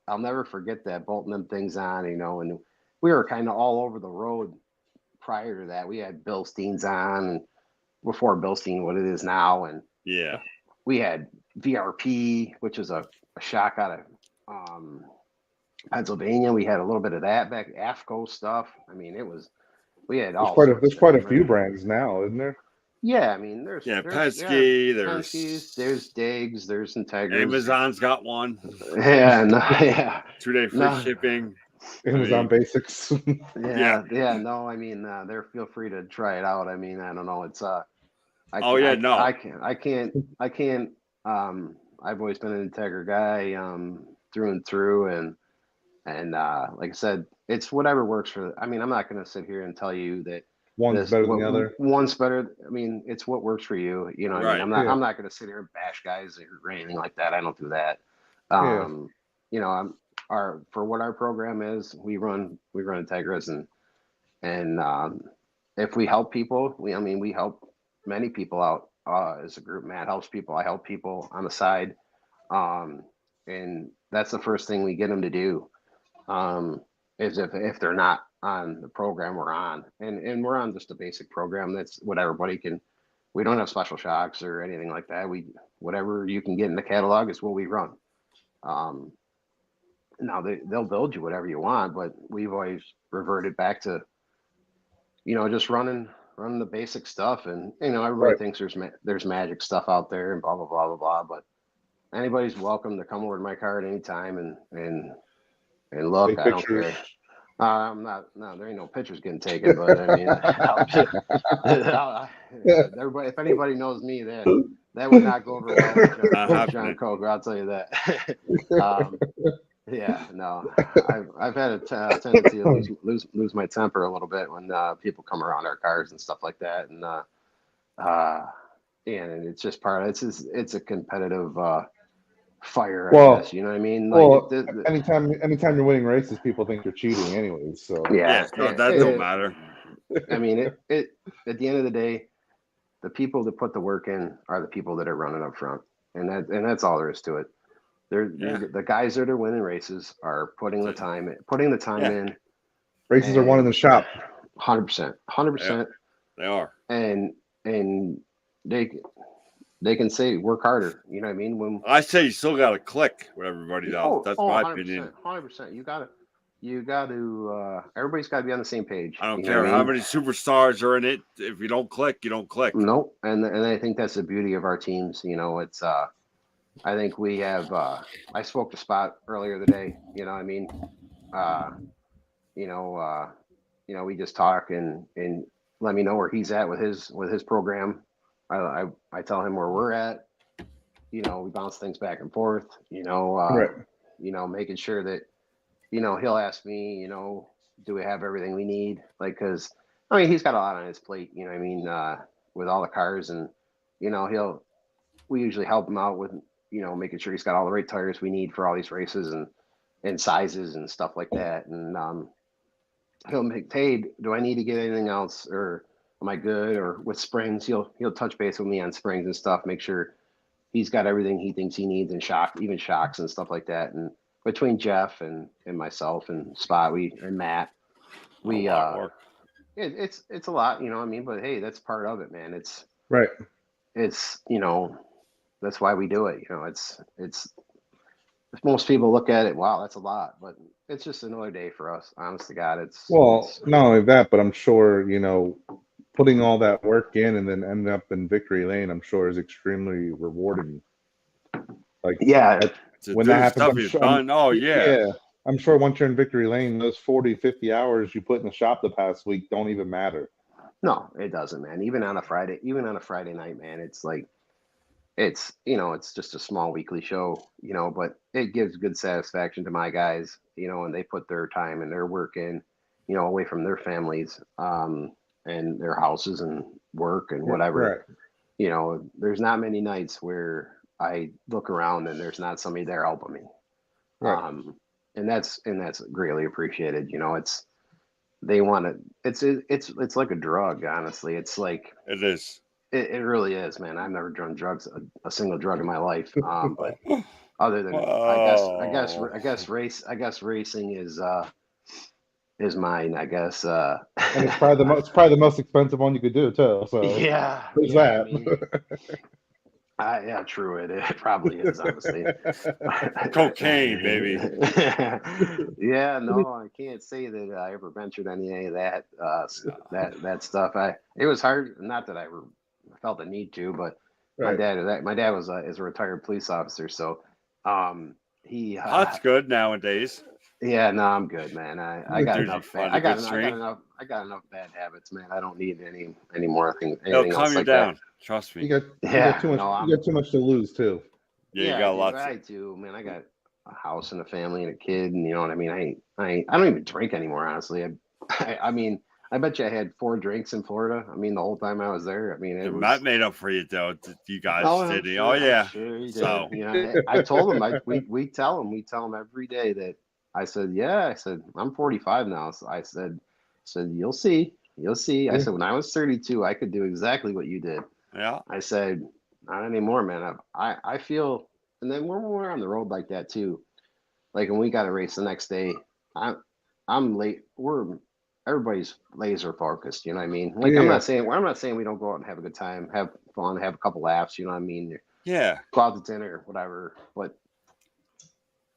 I'll never forget that, bolting them things on, and we were kind of all over the road prior to that. We had Bilsteins on before Bilstein, what it is now. And yeah, we had VRP, which is a shock out of Pennsylvania. We had a little bit of that back, AFCO stuff. We had all there's quite a few brands now, isn't there? Yeah, there's Penske, there's Diggs, there's Integra. Amazon's got one. Yeah, 2-day free shipping. Amazon Basics. Yeah. No, feel free to try it out. I don't know. It's Oh, yeah, no. I can't. I've always been an Integra guy, through and through, and like I said, it's whatever works for. I mean, I'm not going to sit here and tell you that One's better than the other. one's better. I mean, it's what works for you. You know, what I mean, Right. I'm not going to sit here and bash guys or anything like that. I don't do that. Yeah. You know, for what our program is, we run Integras, and if we help people, we help many people out as a group. Matt helps people. I help people on the side, and that's the first thing we get them to do. Is if they're not on the program we're on, and we're on just a basic program that's what everybody can. We don't have special shocks or anything like that. Whatever you can get in the catalog is what we run. Now they'll build you whatever you want, but we've always reverted back to, just running the basic stuff. And everybody Right. thinks there's magic stuff out there and blah blah blah blah blah. But anybody's welcome to come over to my car at any time and look. Take I don't pictures. care. I'm not. No, there ain't no pictures getting taken. But I mean, everybody. If anybody knows me, that would not go over well with John Coker. I'll tell you that. Yeah, no, I've had a tendency to lose my temper a little bit when people come around our cars and stuff like that, and it's just it's a competitive fire, I guess. You know what I mean? Like, anytime you're winning races, people think you're cheating, anyways. So that don't matter. I mean, it at the end of the day, the people that put the work in are the people that are running up front, and that's all there is to it. The guys that are winning races are putting the time in. Races are won in the shop. 100%. They are, and they can say work harder. You know what I mean? When I say you still got to click with everybody else. That's my 100%, opinion. 100%. You got to. Everybody's got to be on the same page. I don't care how many superstars are in it. If you don't click, you don't click. Nope. And I think that's the beauty of our teams. It's. I think we have. I spoke to Spot earlier today. You know what I mean? We just talk and let me know where he's at with his program. I tell him where we're at. We bounce things back and forth. Right. Making sure that he'll ask me. Do we have everything we need? Like, because he's got a lot on his plate. You know what I mean? With all the cars, and we usually help him out with making sure he's got all the right tires we need for all these races and sizes and stuff like that. And he'll make, hey, do I need to get anything else, or am I good? Or with springs, he'll touch base with me on springs and stuff, make sure he's got everything he thinks he needs, and shocks and stuff like that. And between Jeff and myself and Spot, and Matt, it's a lot, but hey, that's part of it, man. It's right. It's that's why we do it. It's most people look at it, wow, that's a lot, but it's just another day for us. Honest to God, not only that, but I'm sure putting all that work in and then end up in victory lane, I'm sure is extremely rewarding. Like, yeah, when that happens, yeah, I'm sure once you're in victory lane, those 40, 50 hours you put in the shop the past week don't even matter. No, it doesn't, man. Even on a Friday night, man, it's like, it's just a small weekly show, but it gives good satisfaction to my guys, and they put their time and their work in, away from their families, and their houses and work and whatever. Right. There's not many nights where I look around and there's not somebody there helping me. Right. And that's greatly appreciated. They want to, it's like a drug, honestly. It's like, it is. It really is, man. I've never done drugs, a single drug in my life. But other than, I guess racing is mine, I guess. And it's probably the most expensive one you could do too. So yeah, there's that. Yeah, true. It probably is, honestly. Cocaine, baby. Yeah, no, I can't say that I ever ventured any of that that stuff. It was hard. Not that I felt the need to, but my dad was is a retired police officer, so he. That's good nowadays. Yeah, no, I'm good, man. I got enough. I got I got enough bad habits, man. I don't need any more things. It'll Anything calm else you like down. that. Trust You me. got Yeah, too much. no, You got too much to lose too. Yeah, you I got do. lots. I do, man. I got a house and a family and a kid, and you know what I mean. I don't even drink anymore, honestly. I mean, I bet you I had 4 drinks in Florida. I mean, the whole time I was there. I mean, it Matt was. made up for you, though. You guys Oh, I'm did. sure. Oh, yeah. I'm sure he did. So, You know, I told him. We tell him every day that I said, yeah. I said I'm 45 now. So I said you'll see. You'll see. I Yeah. said when I was 32, I could do exactly what you did. yeah. I said, not anymore, man. I feel, and then when we're on the road like that too, like when we got a race the next day, I'm late. Everybody's laser focused. You know what I mean? Like I'm Yeah. not saying we don't go out and have a good time, have fun, have a couple laughs. You know what I mean? Yeah. Go out to dinner, whatever. But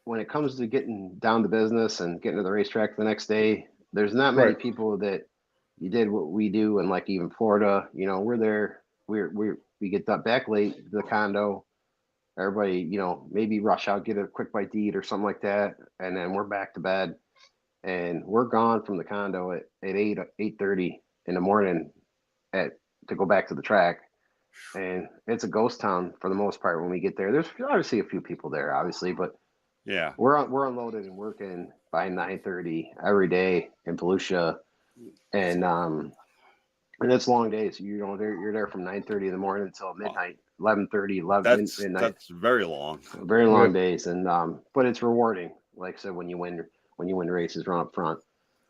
when it comes to getting down to business and getting to the racetrack the next day, there's not many Right. people that you did what we do, and like even Florida, you know, we're there. We get back late to the condo. Everybody, you know, maybe rush out, get a quick bite to eat or something like that, and then we're back to bed, and we're gone from the condo at 8:30 in the morning to go back to the track. And it's a ghost town for the most part when we get there. There's obviously a few people there, obviously, but Yeah. we're unloaded and working by 9:30 every day in Volusia, and it's long days. You know, you're there from 9:30 in the morning until midnight, 11:30, midnight. That's very long. Very long Yeah. days, and but it's rewarding. Like I said, when you win races, run up front.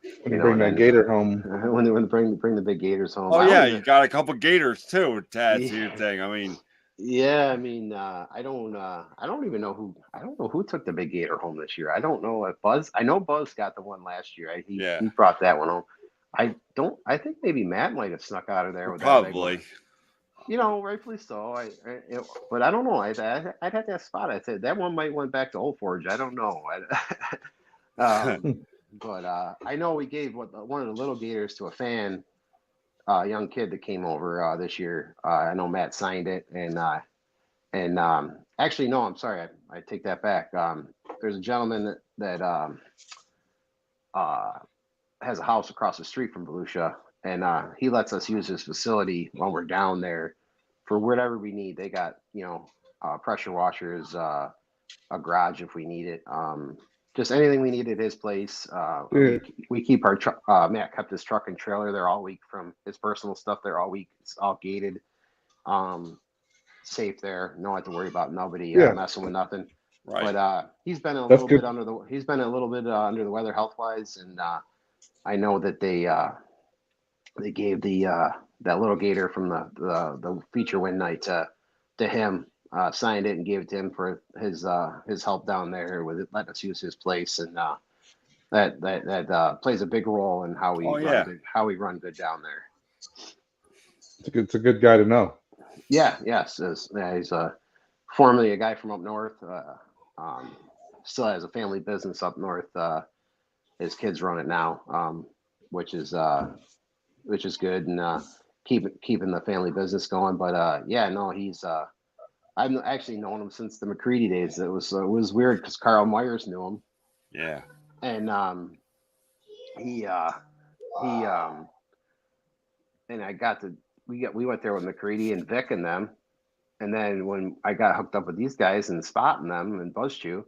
When You you know, bring and that then gator home. when they bring the big gators home. Oh, I don't yeah. even- You got a couple gators, too, to add to your Yeah. thing. I mean, Yeah, I mean, I don't even know who. I don't know who took the big gator home this year. I don't know if Buzz. I know Buzz got the one last year. Yeah. He brought that one home. I don't. I think maybe Matt might have snuck out of there with that big one. probably. You know, rightfully so. But I don't know. I'd have to spot. I said that one might went back to Old Forge. I don't know. But I know we gave one of the little gators to a fan, young kid that came over this year. I know Matt signed it, and actually no, I'm sorry. I take that back. There's a gentleman that has a house across the street from Volusia, and he lets us use his facility when we're down there for whatever we need. They got, you know, pressure washers, a garage if we need it, just anything we need at his place. Yeah. We keep our truck. Matt kept his truck and trailer there all week from his personal stuff there all week. It's all gated, safe there. No have to worry about nobody Yeah. messing with nothing. Right. But he's been a That's little good. bit under the weather health wise, and I know that they gave that little gator from the feature win night to him, signed it and gave it to him for his help down there with it, letting us use his place, and that plays a big role in how we Oh, yeah. how we run good down there. It's a good guy to know. Yeah, yes, he's formerly a guy from up north. Still has a family business up north. His kids run it now, which is good, and keeping the family business going. But yeah, no, he's I've actually known him since the McCready days. It was weird because Carl Myers knew him, Yeah. and he and we went there with McCready and Vic and them, and then when I got hooked up with these guys and spotting them and BuzzChew,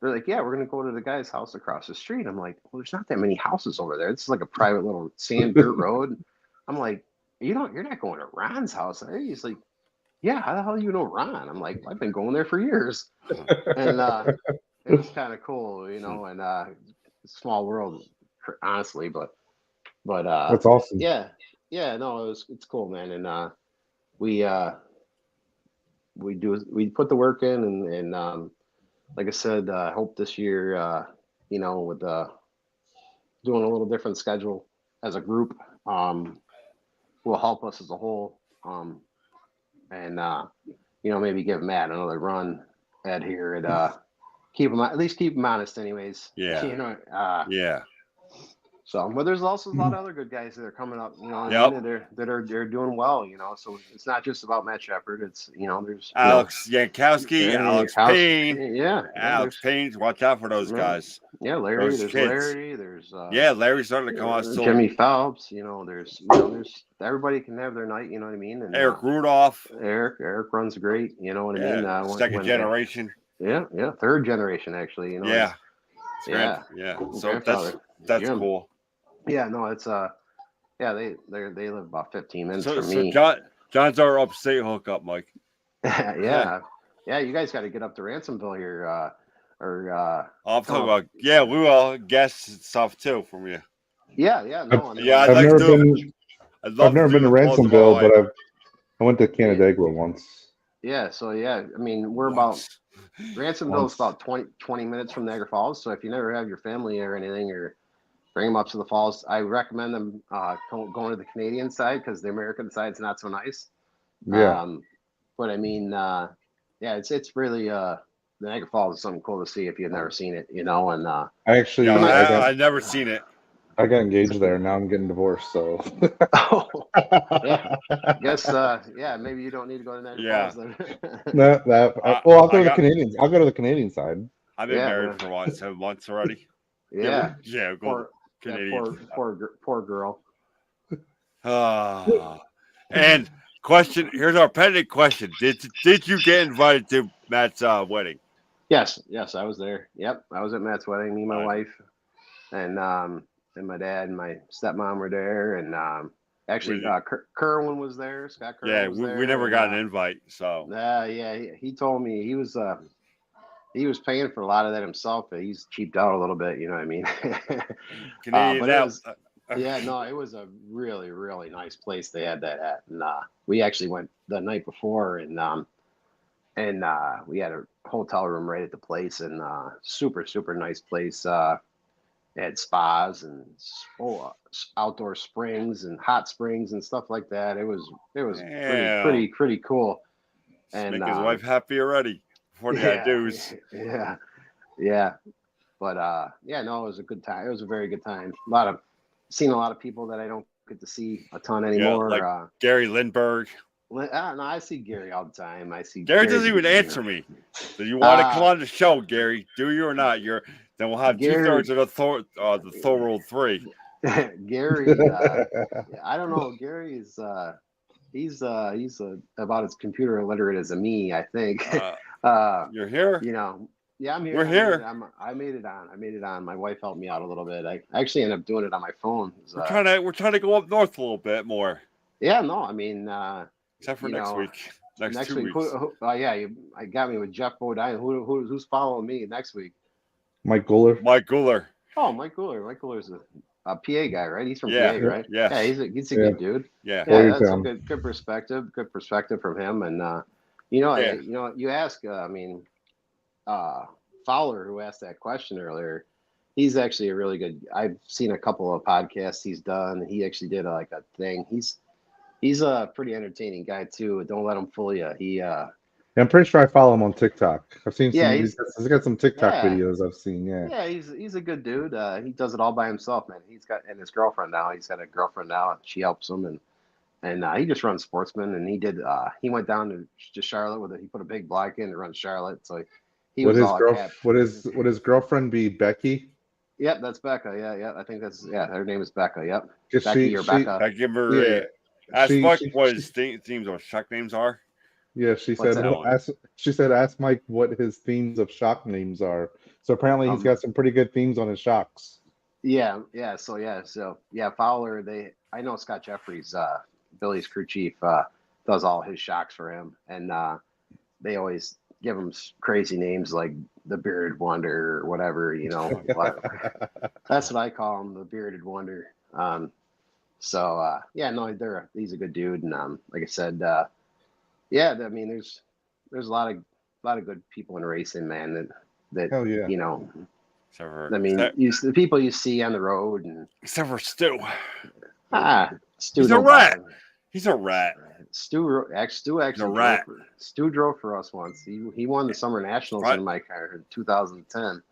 they're like, yeah, we're gonna go to the guy's house across the street. I'm like, well, there's not that many houses over there. It's like a private little sand dirt road. I'm like, you're not going to Ron's house. He's like, yeah, how the hell do you know Ron? I'm like, I've been going there for years. And it was kind of cool, you know, and small world, honestly, but That's awesome. yeah, no, it's cool, man. And we put the work in, and like I said, I hope this year, you know, with doing a little different schedule as a group, will help us as a whole. And you know, maybe give Matt another run at here and keep him honest, anyways. Yeah. You know, Yeah. So, but there's also a lot of other good guys that are coming up, you know, what I Yep. mean, they're doing well, you know. So it's not just about Matt Shepard. It's, you know, there's Alex Yankowski, yeah, Alex Yankowski. Payne, Yeah, Alex Payne. Watch out for those guys. Yeah, Larry. Those There's kids. Larry. There's Yeah, Larry's starting to come out still. Jimmy Phelps. You know, there's everybody can have their night. You know what I mean? And Eric Rudolph. Eric runs great. You know what I mean? Second generation. Yeah, third generation actually. You know. Yeah. Yeah. So that's Jim. cool. Yeah, no, it's yeah, they live about 15 minutes from So me. John's our upstate hookup, Mike. yeah, you guys got to get up to Ransomville here, I'll talk about. Yeah, we will guest stuff too from you. Yeah, no, Yeah, I've never been. I've never been to Ransomville, but I went to Canandaigua once. Yeah, so I mean, we're about Ransomville is about 20 minutes from Niagara Falls. So if you never have your family or anything, or bring them up to the falls, I recommend them going to the Canadian side because the American side's not so nice. Yeah. But I mean, it's really the Niagara Falls is something cool to see if you've never seen it, you know. And I've never seen it. I got engaged there. Now I'm getting divorced. So. Yeah. I guess maybe you don't need to go to Niagara Falls then. I'll go to the Canadians. I'll go to the Canadian side. I've been married for 7 months already. Yeah. Go Canadian. Poor girl. And question. Here's our pending question. Did you get invited to Matt's wedding? Yes, I was there. Yep, I was at Matt's wedding. Me, my wife, and my dad and my stepmom were there, and actually Kerwin was there. Scott Kerwin was there. We never got an invite. So he told me he was paying for a lot of that himself, but he's cheaped out a little bit. You know what I mean? It was a really, really nice place they had that at, and we actually went the night before, and we had a hotel room right at the place, and super, super nice place. Had spas and outdoor springs and hot springs and stuff like that. It was pretty cool. And make his wife happy already before the dues. Yeah. But it was a good time. It was a very good time. Seen a lot of people that I don't get to see a ton anymore. Like Gary Lindbergh. No, I see Gary all the time. Gary doesn't even answer me. So you want to come on the show, Gary? Do you or not? Then we'll have Gary, 2/3 of the Thor World 3. Gary, I don't know. Gary is he's about as computer illiterate as me, I think. You're here. You know, yeah, I'm here. We're here. I made it on. My wife helped me out a little bit. I actually ended up doing it on my phone. We're trying to go up north a little bit more. Yeah, no, I mean, except for next week. Next 2 weeks. I got me with Jeff Bodine. Who's following me next week? Mike Guler. Oh, Mike Guler. Mike Guler's a PA guy, right? He's from PA, right? Yeah. He's a good dude. Yeah. That's a good perspective. Good perspective from him. And you ask. Fowler, who asked that question earlier, he's actually a really good. I've seen a couple of podcasts he's done. He actually did a thing. He's a pretty entertaining guy too. Don't let him fool you. I'm pretty sure I follow him on TikTok. I've seen some. He's got some TikTok videos I've seen. Yeah, he's a good dude. He does it all by himself, man. He's got his girlfriend now. He's got a girlfriend now, and she helps him. And he just runs Sportsman. And he went down to Charlotte with it. He put a big block in to run Charlotte. So would his girlfriend be Becky? Yep, that's Becca. Yeah. I think her name is Becca. Yep, Becky or Becca. I give her. Ask Mike what his themes of shock names are. Yeah, she said, ask Mike what his themes of shock names are. So apparently he's got some pretty good themes on his shocks. Yeah. So Fowler, I know Scott Jeffries, Billy's crew chief, does all his shocks for him, and they always give him crazy names like the Bearded Wonder or whatever, you know. That's what I call him, the Bearded Wonder. He's a good dude, and like I said, I mean, there's a lot of good people in racing, man. That you know. The people you see on the road, and except for Stu. Stu. He's a rat. He's a rat. Stu actually Stu drove for us once. He won the Summer Nationals in my car in 2010.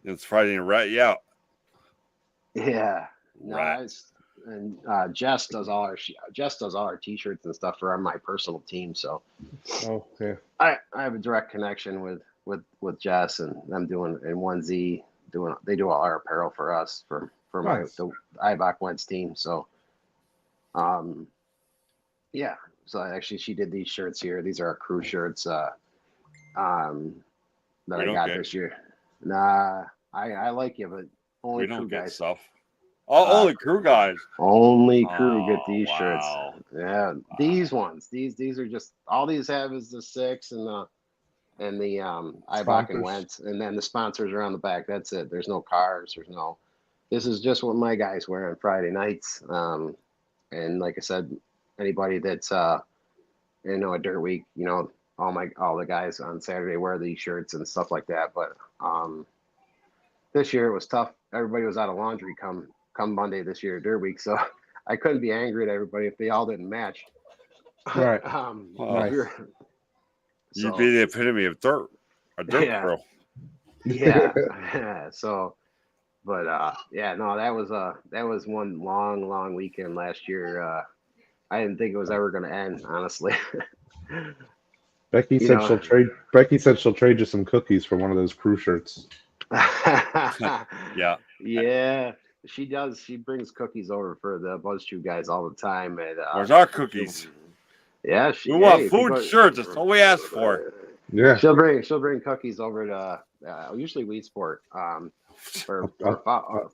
It's Friday and rat you out. Yeah. Rat. And Jess does all our t-shirts and stuff for my personal team. So Oh yeah. I have a direct connection with Jess, and I'm doing in 1Z they do all our apparel for us for Nice. the Ibach Wentz team. So yeah. So actually she did these shirts here. These are our crew shirts that We I don't got get- this year. Nah, I like you, but only We crew don't get guys. stuff. Oh, only crew guys. Only crew get Oh, these shirts. wow. Yeah, these ones. These are just all these have is the 6 and the Ibach and Sponsors. Wentz, and then the sponsors are on the back. That's it. There's no cars. There's no. This is just what my guys wear on Friday nights. And like I said, anybody that's a dirt week, all the guys on Saturday wear these shirts and stuff like that. But this year it was tough. Everybody was out of laundry come Monday this year, dirt week. So I couldn't be angry at everybody if they all didn't match. Right. Nice. You'd You'd be the epitome of dirt. A dirt Yeah. crew. yeah. So, but no, that was one long weekend last year. I didn't think it was ever going to end, honestly. Becky said she'll trade. Becky said she'll trade you some cookies for one of those crew shirts. Yeah. Yeah, she does. She brings cookies over for the BuzzChew guys all the time. And Where's our cookies? Yeah, We want food shirts. That's all we ask for. Yeah. She'll bring cookies over to usually Wheat Sport. Or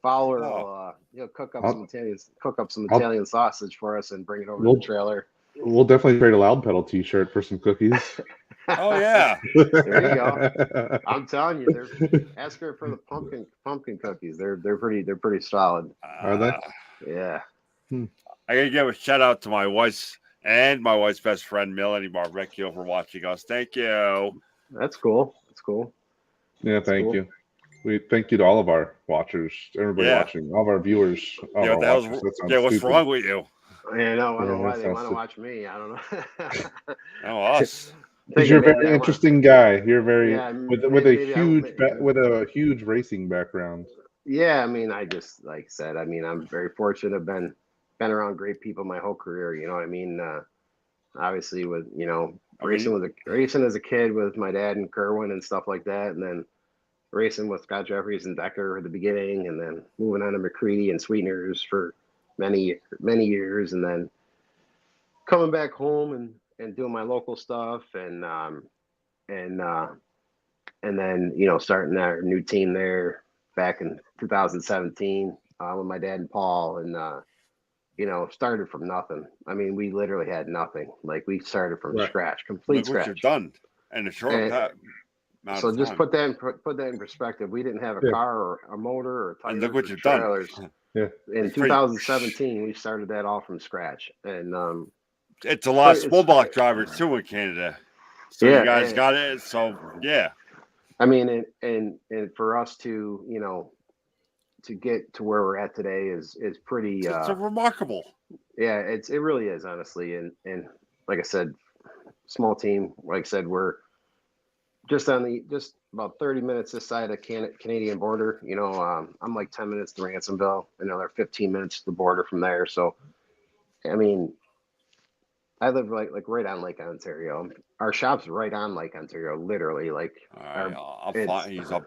Fowler will cook up some Italian sausage for us and bring it over to the trailer. We'll definitely trade a Loud Pedal T-shirt for some cookies. Oh yeah. There you go. I'm telling you, ask her for the pumpkin cookies. They're pretty solid. Are they? Yeah. I gotta give a shout out to my wife's best friend Melanie Barbecue for watching us. Thank you. That's cool. Yeah, thank you. We thank you to all of our watchers, everybody watching, all of our viewers. Yeah, what's wrong with you? I don't know why they want to watch me. I don't know. No, us. Because you're a very interesting guy. You're very with a huge racing background. Yeah, I mean, I just like I said. I mean, I'm very fortunate. I've been around great people my whole career. You know what I mean? Obviously, with racing as a kid with my dad and Kerwin and stuff like that, and then racing with Scott Jeffries and Decker at the beginning, and then moving on to McCready and Sweeteners for many years, and then coming back home and doing my local stuff, and then starting our new team there back in 2017 with my dad and Paul, and started from nothing. I mean, we literally had nothing. Like we started from scratch, complete scratch. What you've done and the short so just put that in perspective. We didn't have a car or a motor or tires and look what or you've trailers. done. Yeah. In 2017, we started that all from scratch, and it's a lot of small block drivers too in Canada. So you guys got it. So yeah. I mean, and for us to to get to where we're at today is pretty. It's remarkable. Yeah, it really is, honestly, and like I said, small team. Like I said, we're just about 30 minutes this side of the Canadian border. I'm like 10 minutes to Ransomville, another 15 minutes to the border from there. So, I mean, I live like right on Lake Ontario. Our shop's right on Lake Ontario, literally. Like, he's up.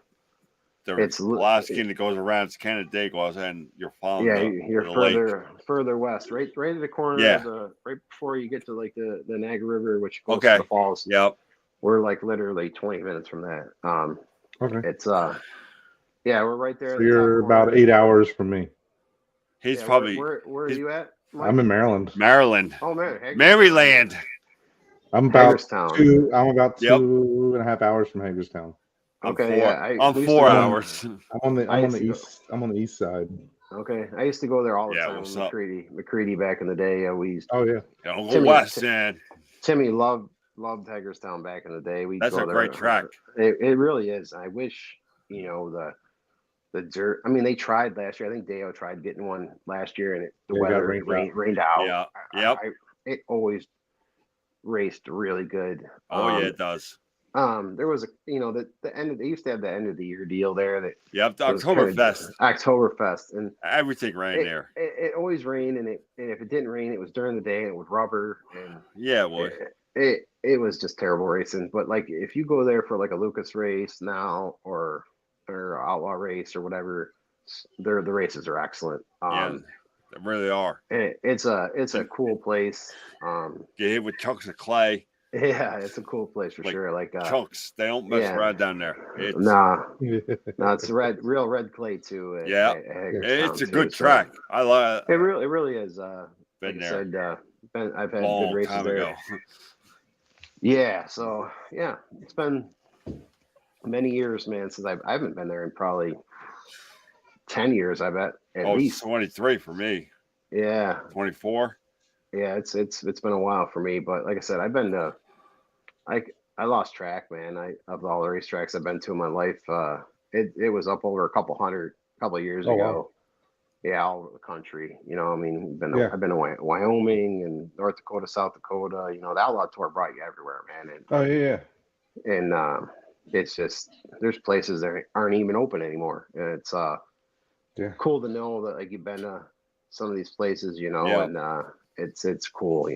It's Alaskan that goes around. It's Canada goes, and you're following. Yeah, you're further west, right at the corner of right before you get to like the Niagara River, which goes to the falls. Yep. We're like literally 20 minutes from that. Okay. It's we're right there. So you're about 8 hours from me. He's probably. Where are you at, Mike? I'm in Maryland. Oh, Maryland. I'm about Hagerstown. 2.5 hours from Hagerstown. Okay, I'm 4 hours. I'm on the east side. Okay, I used to go there all the time. What's McCready back in the day. Go west, man. Timmy loved Hagerstown back in the day. That's a great track. It really is. I wish the dirt. I mean, they tried last year. I think Deo tried getting one last year, and the weather rained out. Yeah. It always raced really good. Oh yeah, it does. There was the end of they used to have the end of the year deal there that Yep, the it was kinda Oktoberfest. Oktoberfest, and Everything ran it, there. it always rained, and if it didn't rain, it was during the day and it was rubber, and Yeah, it would. it was just terrible racing. But like if you go there for like a Lucas race now or Outlaw race or whatever, the races are excellent. Yeah, they really are. It's a cool place. Get hit with chunks of clay. Yeah, it's a cool place for Like sure. Like chunks. They don't mess yeah. around down there. It's no, it's real red clay too. Yeah. it's a good track. I love it. It really is. Been like there. I said, I've had long good races time there. ago. Yeah, so yeah, it's been many years, man, since I haven't been there in probably 10 years. I bet at It's least. 23 for me. Yeah, 24. yeah, it's been a while for me, but like I said, I've been to I lost track, man. Of all the racetracks I've been to in my life, it was up over a couple of years Oh, ago. wow. Yeah, all over the country. I mean, Yeah. I've been to Wyoming and North Dakota, South Dakota. The Outlaw Tour brought you everywhere, man. And Oh yeah. it's just there's places that aren't even open anymore. And it's Yeah. cool to know that like you've been to some of these places, Yeah. and it's cool,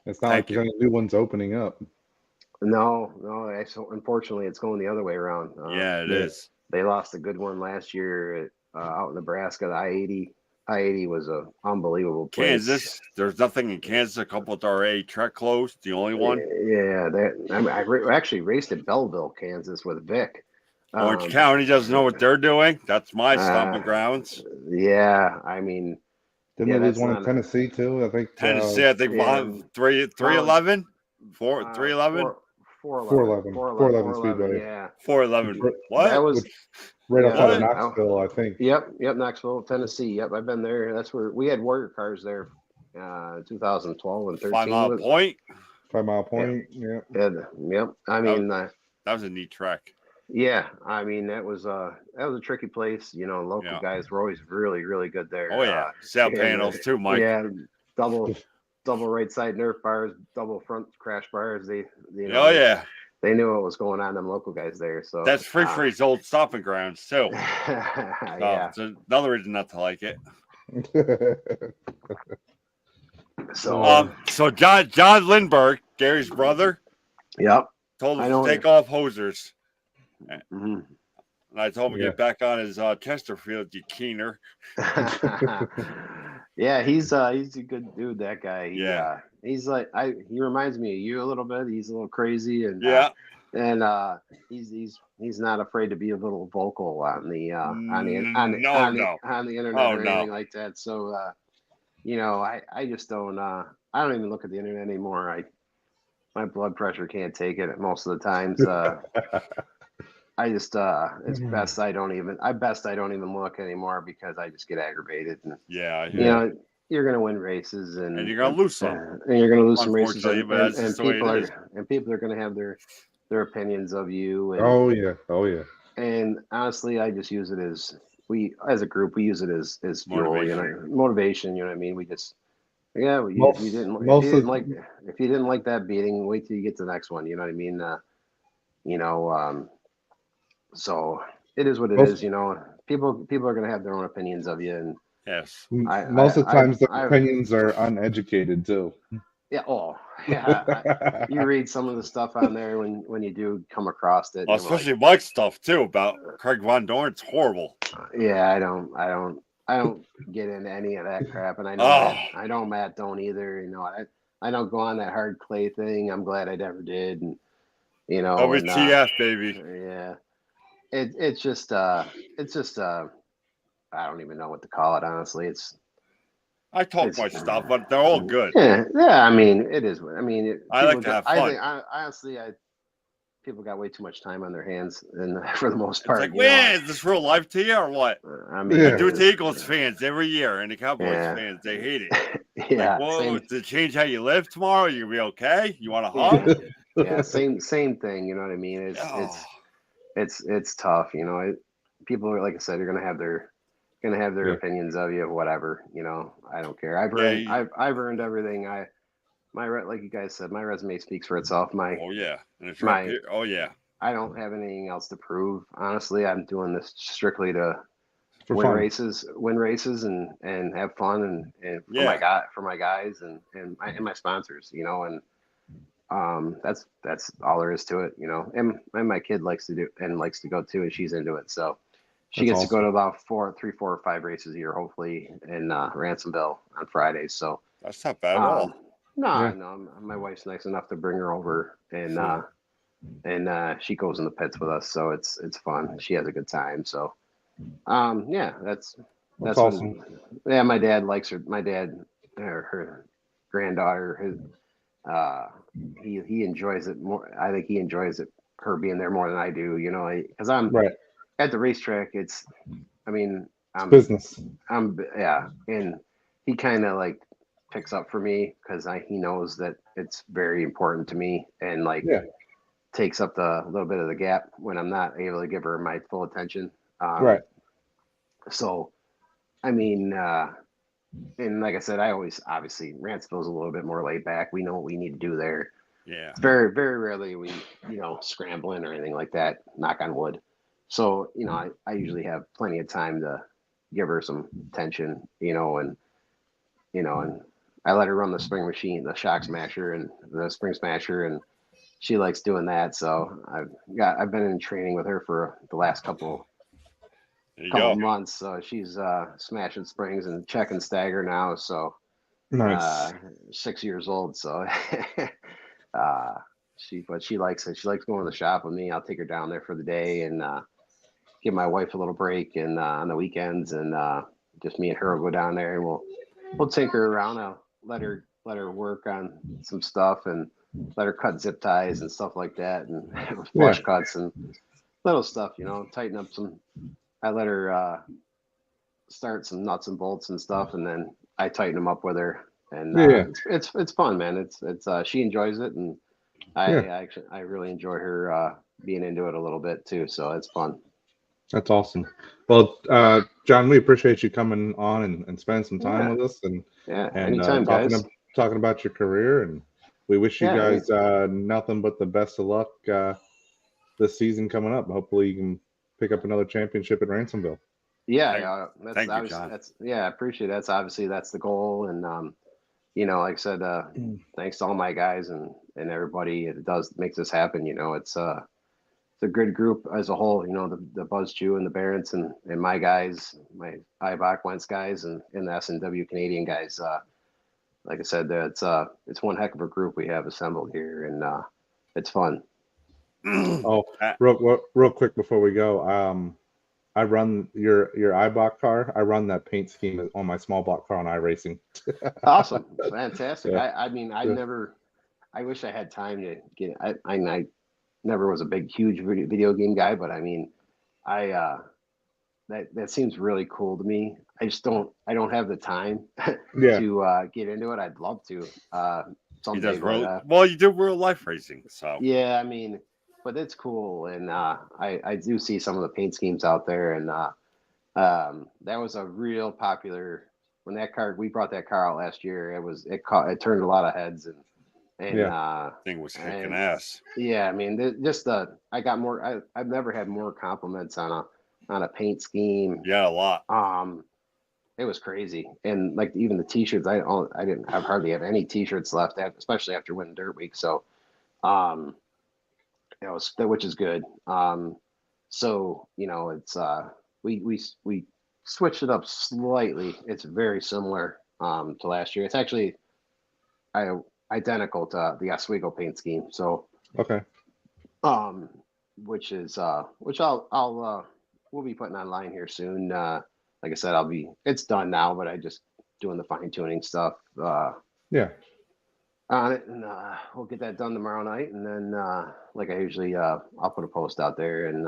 It's not Thank like there's any new ones opening up. No, actually, unfortunately, it's going the other way around. Yeah, it is. They lost a good one last year out in Nebraska. The I-80 was a unbelievable place. Kansas. There's nothing in Kansas. A couple of RA track closed. The only one. Yeah, I actually raced at Belleville, Kansas with Vic. Orange County doesn't know what they're doing. That's my stomping grounds. Yeah, I mean, Didn't they lose one in Tennessee too? I think Tennessee, I think 311, 311, 411 Speedway. Yeah, 411. What? That was right outside of yeah. Knoxville, I think. Yep, Knoxville, Tennessee. Yep, I've been there. That's where we had Warrior cars there, 2012 and 13. 5 Mile Point. 5 Mile Point. Yeah. Yep. I mean, That was a neat track. yeah. I mean, that was a tricky place. Local guys were always really, really good there. Oh yeah, sail panels too, Mike. Yeah, double right side Nerf bars, double front crash bars. They Oh yeah, they knew what was going on. Them local guys there. So that's Free's old stomping grounds too. Yeah. So another reason not to like it. So John Lindbergh, Gary's brother, yep, told him to take off hosers. Mm-hmm. And I told him to get back on his Chesterfield, you keener. Yeah, he's a good dude. That guy. He's like he reminds me of you a little bit. He's a little crazy and he's not afraid to be a little vocal on the internet or anything like that. So I just don't I don't even look at the internet anymore. My blood pressure can't take it most of the times. I just it's best I don't even look anymore because I just get aggravated and you're gonna win races and you're gonna lose some and you're gonna lose some races and people are gonna have their opinions of you and, oh yeah and honestly I just use it as as a group we use it as fuel, motivation, you know what I mean? We just if you didn't like that beating, wait till you get to the next one, you know what I mean? So it is what it is, people are going to have their own opinions of you. And yes, most of the times their opinions are uneducated too. Yeah. Oh yeah. You read some of the stuff on there when you do come across it. Well, especially Mike's stuff too about Craig Von Dorn. It's horrible. Yeah. I don't get into any of that crap. And I know Matt don't either. I don't go on that hard clay thing. I'm glad I never did. And, WTF, baby. Yeah. It's just I don't even know what to call it, honestly. I talk my stuff, but they're all good. Yeah, I mean, it is. I mean, I like to have fun. Honestly, people got way too much time on their hands, and for the most part, it's like, is this real life to you or what? I mean, I do it to Eagles fans every year, and the Cowboys fans, they hate it. Yeah. To change how you live tomorrow, you be okay? You want to hug? Yeah, same thing. You know what I mean? It's tough. People are, like I said, are gonna have their opinions of you, whatever. I don't care. I've earned everything like you guys said, my resume speaks for itself. Oh yeah, and it's right my here. Oh yeah, I don't have anything else to prove. Honestly, I'm doing this strictly to For win fun. races, and have fun, and for Yeah. my guys and my sponsors, you know, and that's all there is to it, you know. And my kid likes to go too, and she's into it, so she That's gets to go to awesome. about 4 or 5 races a year, hopefully, in Ransomville on Fridays. So that's not bad at all. no, Yeah. no, my wife's nice enough to bring her over, and she goes in the pits with us, so it's fun. She has a good time. So yeah, That's that's awesome. when, yeah, my dad likes her. My dad, her granddaughter, he enjoys it more. I think he enjoys it, her being there more than I do. You know, because I'm Right. at the racetrack. I mean, It's business. yeah, and he kind of like picks up for me because he knows that it's very important to me, and like Yeah. takes up the little bit of the gap when I'm not able to give her my full attention. Right. So I mean, and like I said, I always obviously Ranceville's a little bit more laid back. We know what we need to do there. Yeah. It's very, very rarely we, scrambling or anything like that, knock on wood. So, I usually have plenty of time to give her some attention, and I let her run the spring machine, the shock smasher and the spring smasher, and she likes doing that. So I've been in training with her for the last couple There you couple go. months. So she's smashing springs and checking stagger now. So Nice. 6 years old. So uh, she likes it. She likes going to the shop with me. I'll take her down there for the day and give my wife a little break and on the weekends, and just me and her will go down there and we'll take her around. I'll let her work on some stuff and let her cut zip ties and stuff like that, and flush cuts and little stuff, tighten up some. I let her start some nuts and bolts and stuff, and then I tighten them up with her. And it's fun, man. It's she enjoys it, and I really enjoy her being into it a little bit too. So it's fun. That's awesome. Well, John, we appreciate you coming on and spending some time with us and anytime, guys. talking about your career, and we wish you Yeah, guys nothing but the best of luck this season coming up. Hopefully, you can pick up another championship at Ransomville. Yeah, that's Thank you, obviously John. I appreciate it. That's the goal, and like I said, thanks to all my guys and everybody that makes this happen. It's a good group as a whole. The Buzz Jew and the Barents and my guys, my IBOC Wentz guys, and the S&W Canadian guys. Like I said, it's one heck of a group we have assembled here, and it's fun. Oh, real quick before we go, I run your IBOC car. I run that paint scheme on my small block car on iRacing. Awesome, fantastic. Yeah. I wish I had time to get. I never was a huge video game guy, but I mean, that seems really cool to me. I don't have the time to get into it. I'd love to someday. Well, you do real life racing, so yeah, I mean, but it's cool, and I do see some of the paint schemes out there, and that was a real popular when we brought that car out last year. It turned a lot of heads, and thing was kicking ass. Yeah, I mean, I got more. I've never had more compliments on a paint scheme. Yeah, a lot. It was crazy, and like even the T-shirts, I hardly have any T-shirts left, especially after winning Dirt Week. So, which is good. So it's we switched it up slightly. It's very similar to last year. It's actually identical to the Oswego paint scheme. So okay. Which we'll be putting online here soon. Like I said, it's done now, but I just doing the fine tuning stuff. On it, and we'll get that done tomorrow night, and then like I usually I'll put a post out there and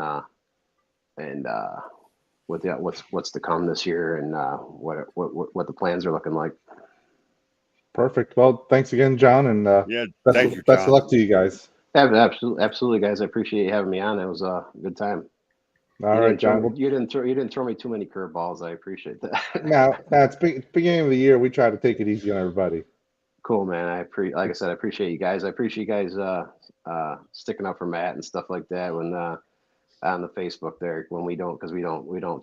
with what's to come this year and what the plans are looking like. Perfect. Well, thanks again, John, and thank you, best of luck to you guys. Absolutely, guys. I appreciate you having me on. It was a good time. All right, John. You didn't throw me too many curveballs. I appreciate that. Now it's beginning of the year. We try to take it easy on everybody. Cool, man. Like I said, I appreciate you guys. I appreciate you guys sticking up for Matt and stuff like that when on the Facebook there when we don't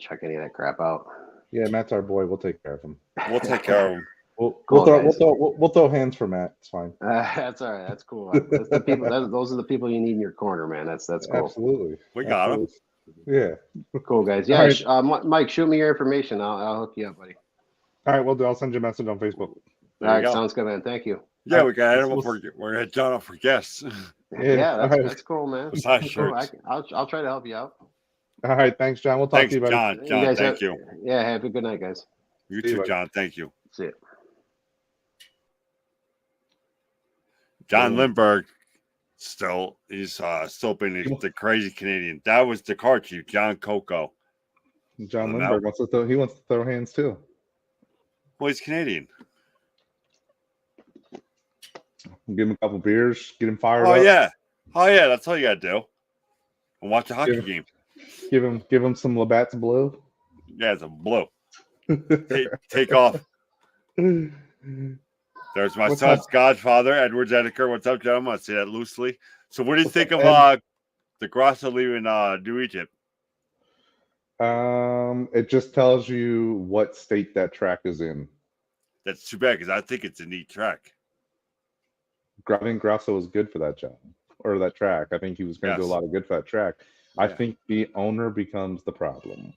check any of that crap out. Yeah, Matt's our boy. We'll take care of him. We'll take care of him. We'll throw hands for Matt. It's fine. That's all right. That's cool. That's the people. Those are the people you need in your corner, man. That's cool. Absolutely. We got him. Yeah. Cool, guys. Yeah, All Mike, shoot me your information. I'll hook you up, buddy. All right, we'll do. I'll send you a message on Facebook. All right, sounds good, man. Thank you. Yeah, we got him. We're gonna head John up for guests. Yeah, that's cool, man. Cool. I'll try to help you out. All right, thanks, John. We'll talk to you, buddy. John, thank you. Yeah, have a good night, guys. You too, John. Thank you. See you. John Lindbergh he's still being the crazy Canadian. That was the car chief, John Coco. John Lindbergh wants to throw hands too. Well, he's Canadian. Give him a couple beers, get him fired up. Oh yeah, that's all you gotta do. And watch a hockey game. Give him some Labatt's Blue. Yeah, it's a blue. Take off. There's my son's godfather, Edward Zediker. What's up, gentlemen? I say that loosely. So what do you think of the Grosso leaving New Egypt? It just tells you what state that track is in. That's too bad because I think it's a neat track. I think Grosso was good for that job or that track. I think he was going to do a lot of good for that track. Yeah. I think the owner becomes the problem.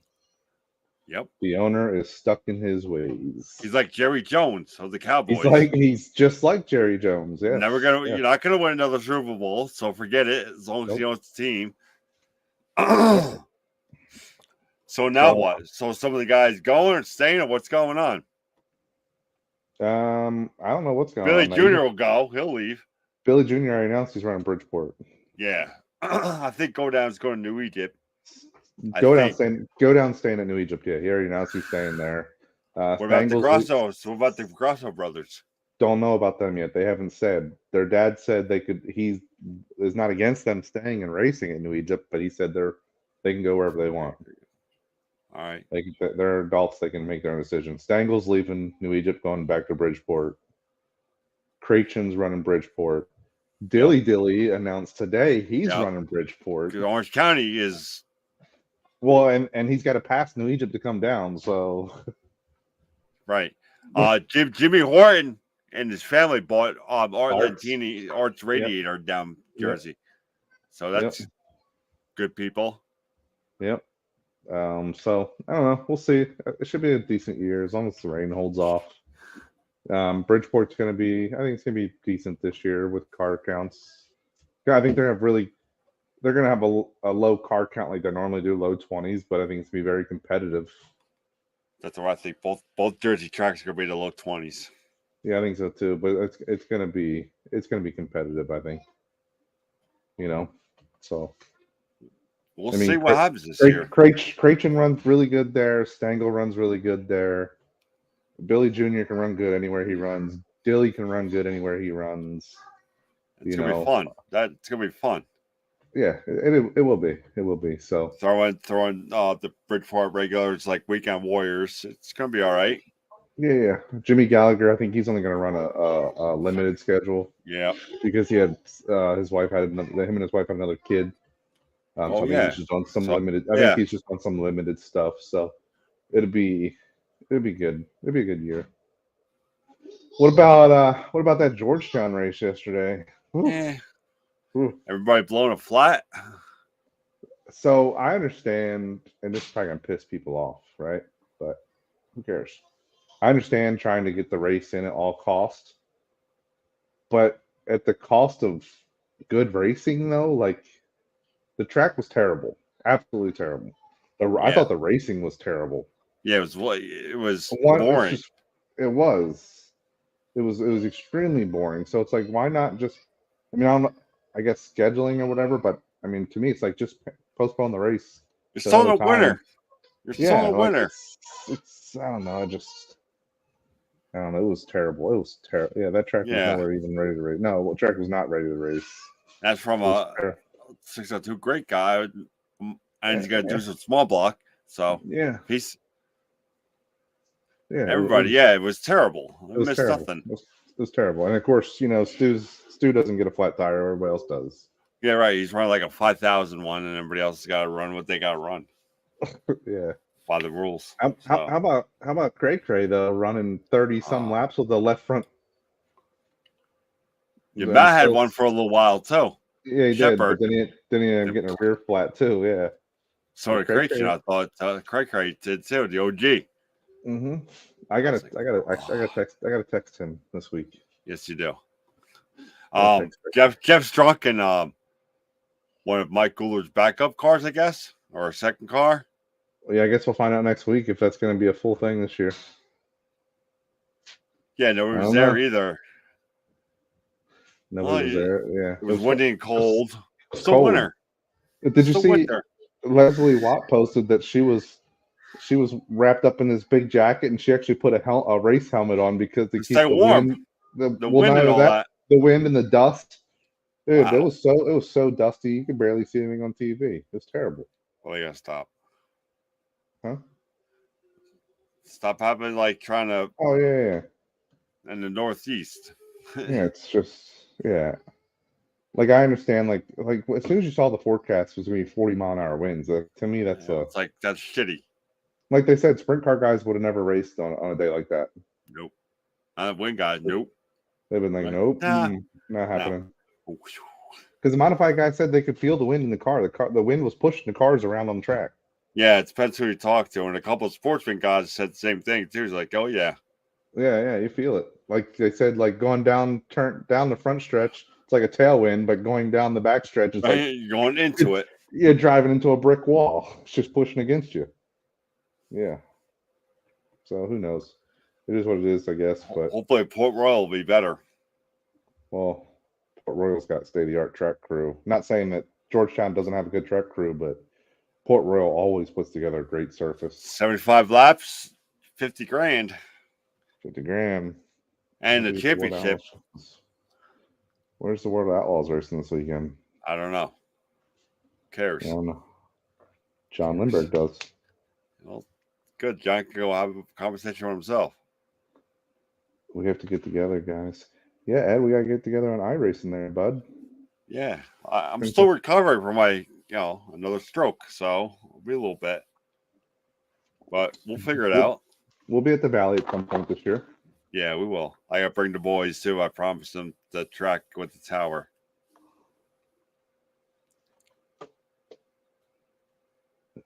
Yep. The owner is stuck in his ways. He's like Jerry Jones of the Cowboys. He's just like Jerry Jones. Yeah. You're not gonna win another Super Bowl, so forget it. As long as he owns the team. So now what? So some of the guys going or staying, or what's going on? I don't know what's going on. Billy Jr. will go. He'll leave. Billy Jr. already announced he's running Bridgeport. Yeah. I think Go Down's going to New Egypt. Go down staying at New Egypt. Yeah, he already announced he's staying there. What about the Grossos? What about the Grosso brothers? Don't know about them yet. They haven't said. Their dad said they could. He is not against them staying and racing in New Egypt, but he said they can go wherever they want. All right. They're adults. They can make their own decisions. Stangle's leaving New Egypt, going back to Bridgeport. Cratchin's running Bridgeport. Dilly announced today he's running Bridgeport. Orange County is. Well, and he's got to pass New Egypt to come down. So. Right. Jimmy Horton and his family bought Art Lentini, Art's Radiator down Jersey. So that's good people. Yep. So I don't know. We'll see. It should be a decent year as long as the rain holds off. Bridgeport's going to be, I think it's going to be decent this year with car counts. Yeah, I think they're going to have a low car count like they normally do, low 20s, but I think it's going to be very competitive. That's what I think. Both Jersey tracks are going to be the low 20s. Yeah, I think so too. But it's going to be competitive, I think. So we'll see what happens this year. Cratchin runs really good there. Stangle runs really good there. Billy Jr. can run good anywhere he runs. Dilly can run good anywhere he runs. It's gonna be fun. That's gonna be fun. Yeah, it will be. It will be. So throwing the Bridgeport regulars like weekend warriors. It's gonna be all right. Yeah. Jimmy Gallagher, I think he's only gonna run a limited schedule. Yeah. Because he had his wife had him and his wife had another kid. So he's just on some limited. I think he's just on some limited stuff. So it'll be good. It'll be a good year. What about that Georgetown race yesterday? Everybody blowing a flat. So I understand, and this is probably gonna piss people off, right? But who cares? I understand trying to get the race in at all costs, but at the cost of good racing, though, like the track was terrible, absolutely terrible. I thought the racing was terrible. Yeah, it was boring. It was extremely boring. So it's like, why not just? I mean, I guess scheduling or whatever, but I mean, to me, it's like just postpone the race. You're still a winner. You're still a winner. It's I don't know. I don't know. It was terrible. It was terrible. Yeah, that track was never even ready to race. No, track was not ready to race. That's from a 602 great guy, and he's got to do some small block. So peace. Yeah, everybody. It was terrible. I missed terrible. nothing. was terrible. And of course, Stu doesn't get a flat tire. Everybody else does. Yeah, right. He's running like a 5,000 one, and everybody else has got to run what they got to run Yeah. by the rules. How about Cray Cray though, running 30 some laps with the left front? Yeah, Matt had one for a little while too. Yeah, he Shepherd. did. But then he ended up getting a rear flat too. Yeah. So did Cray. I thought Cray did too. The OG. Mm-hmm. I gotta text him this week. Yes, you do. Jeff's drunk in one of Mike Goulart's backup cars, I guess, or a second car. Well, yeah, I guess we'll find out next week if that's going to be a full thing this year. Yeah, nobody was there either. Nobody was there. Yeah, it was windy and cold. Still cold. winter. Did you see? Leslie Watt posted that she was wrapped up in this big jacket, and she actually put a race helmet on because to keep the warm. Wind, the wind and all that. The wind and the dust. Dude, wow. It was so dusty you could barely see anything on TV. It was terrible. Well, you gotta stop. Huh? Stop having like trying to. Oh yeah. In the Northeast. Yeah, it's just Like I understand, like as soon as you saw the forecast was going to be 40-mile-an-hour winds. To me, that's it's like that's shitty. Like they said, sprint car guys would have never raced on a day like that. Nope. Wind guys, nope. They've been like, nope, not happening. No. Because the modified guy said they could feel the wind in the car. The wind was pushing the cars around on the track. Yeah, it depends who you talk to. And a couple of sportsman guys said the same thing too. He's like, oh yeah. Yeah, you feel it. Like they said, like going down the front stretch, it's like a tailwind, but going down the back stretch, it's like you're going into it. You're driving into a brick wall. It's just pushing against you. Yeah. So who knows? It is what it is, I guess. But hopefully Port Royal will be better. Well, Port Royal's got state-of-the-art track crew. Not saying that Georgetown doesn't have a good track crew, but Port Royal always puts together a great surface. 75 laps, 50 grand. 50 grand. And the championship. Where's the World Outlaws racing this weekend? I don't know. Who cares? I don't know. John Lindbergh does. Well, good. John can go have a conversation with himself. We have to get together, guys. Yeah, Ed, we got to get together on iRacing there, bud. Yeah. I'm still recovering from my, another stroke. So it'll be a little bit. But we'll figure it out. We'll be at the Valley at some point this year. Yeah, we will. I got to bring the boys, too. I promised them the track with the tower.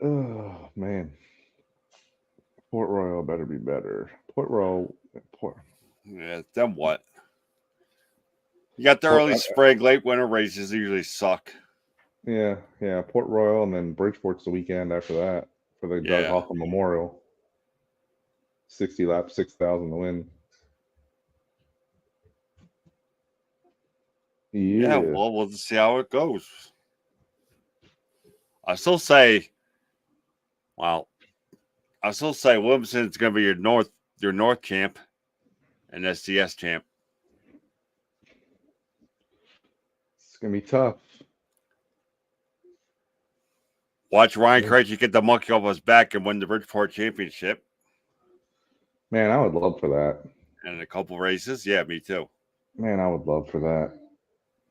Oh, man. Port Royal better be better. Yeah, then what? You got the early spring, late winter races usually suck. Yeah. Port Royal, and then Bridgeport's the weekend after that for the Doug Hawthorne Memorial. 60 laps, 6,000 to win. Yeah, well, we'll see how it goes. I still say Williamson's going to be your North champ and SDS champ. It's going to be tough. Watch Ryan Krejci get the monkey off his back and win the Bridgeport Championship. Man, I would love for that. And a couple races, yeah, me too. Man, I would love for that.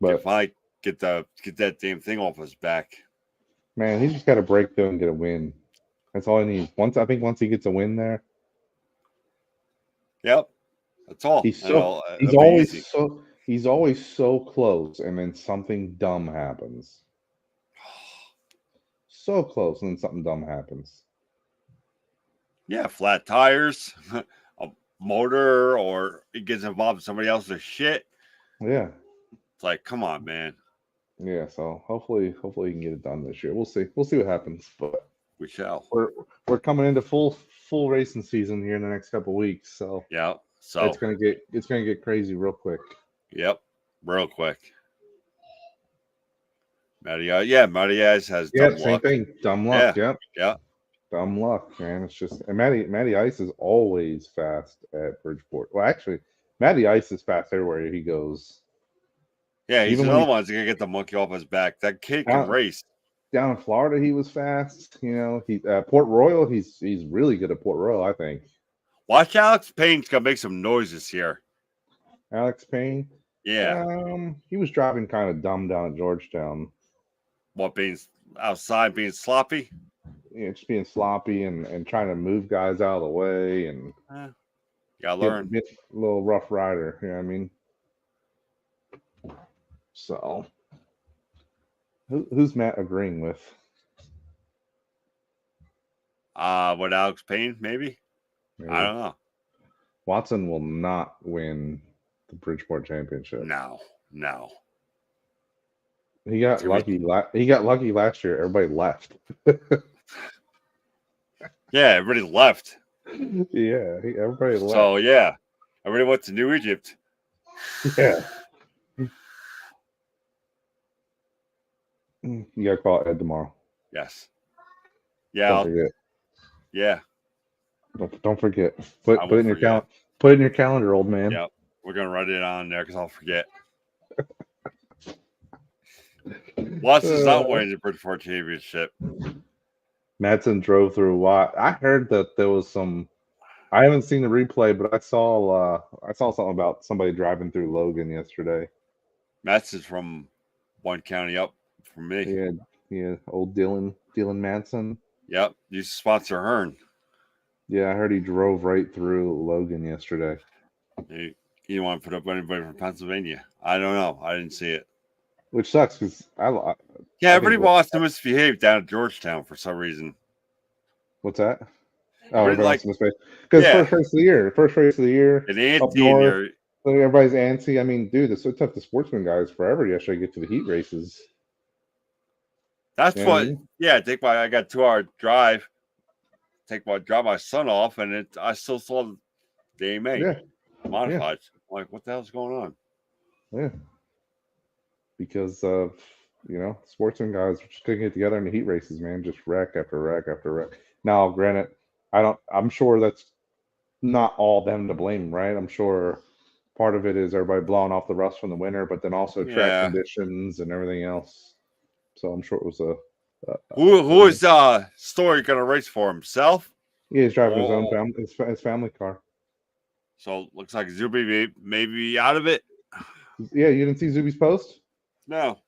But if I get that damn thing off his back. Man, he just got to break through and get a win. That's all he needs. Once he gets a win there. Yep. That's all. He's always so close, and then something dumb happens. So close, and then something dumb happens. Yeah, flat tires, a motor, or he gets involved in somebody else's shit. Yeah. It's like, come on, man. Yeah, so hopefully he can get it done this year. We'll see. We'll see what happens, but we shall. We're coming into full racing season here in the next couple of weeks, so yeah. So it's gonna get crazy real quick. Yep, real quick. Matty Ice has dumb same luck. Thing. Dumb luck. Yeah. Dumb luck, man. It's just and Matty Ice is always fast at Bridgeport. Well, actually, Matty Ice is fast everywhere he goes. Yeah, he's another one's gonna get the monkey off his back. That kid can race. Down in Florida, he was fast. He Port Royal, he's really good at Port Royal, I think. Watch Alex Payne's gonna make some noise this year. Alex Payne. Yeah. He was driving kind of dumb down at Georgetown. What, being outside, being sloppy? Yeah, just being sloppy and trying to move guys out of the way and You gotta learn. get a little rough rider. You know what I mean? So, who's Matt agreeing with? With Alex Payne, maybe? I don't know. Watson will not win the Bridgeport Championship. No. He got lucky. He got lucky last year. Everybody left. Yeah, everybody left. Yeah, everybody left. So yeah, everybody went to New Egypt. Yeah. You gotta call Ed tomorrow. Yes. Yeah. Don't forget. Yeah. Don't forget. Put it in your forget. calendar. Put it in your calendar, old man. Yep. We're gonna write it on there because I'll forget. Watson's not winning the Bridgeport Championship. Madsen drove through Watt. I heard that there was some. I haven't seen the replay, but I saw something about somebody driving through Logan yesterday. Madsen's from one county up from me. Yeah, old Dylan Madsen. Yep, used to sponsor Hearn. Yeah, I heard he drove right through Logan yesterday. You don't want to put up anybody from Pennsylvania. I don't know. I didn't see it. Which sucks because everybody wants to misbehave down at Georgetown for some reason. What's that? Oh, Really, everybody wants to misbehave because first race of the year, and antsy. Everybody's antsy. I mean, dude, it's so tough. The sportsman guys forever yesterday get to the heat races. That's what. Yeah, I got 2-hour drive. Drop my son off, and I still saw the AMA modified. I'm like, what the hell's going on? Yeah, because of sportsman guys just couldn't get together in the heat races, man. Just wreck after wreck after wreck. Now, granted, I'm sure that's not all them to blame, right? I'm sure part of it is everybody blowing off the rust from the winter, but then also track conditions and everything else. So I'm sure it was who is Story gonna race for himself? Yeah, he's driving his own his family car. So looks like Zuby may be out of it. Yeah, you didn't see Zuby's post? No.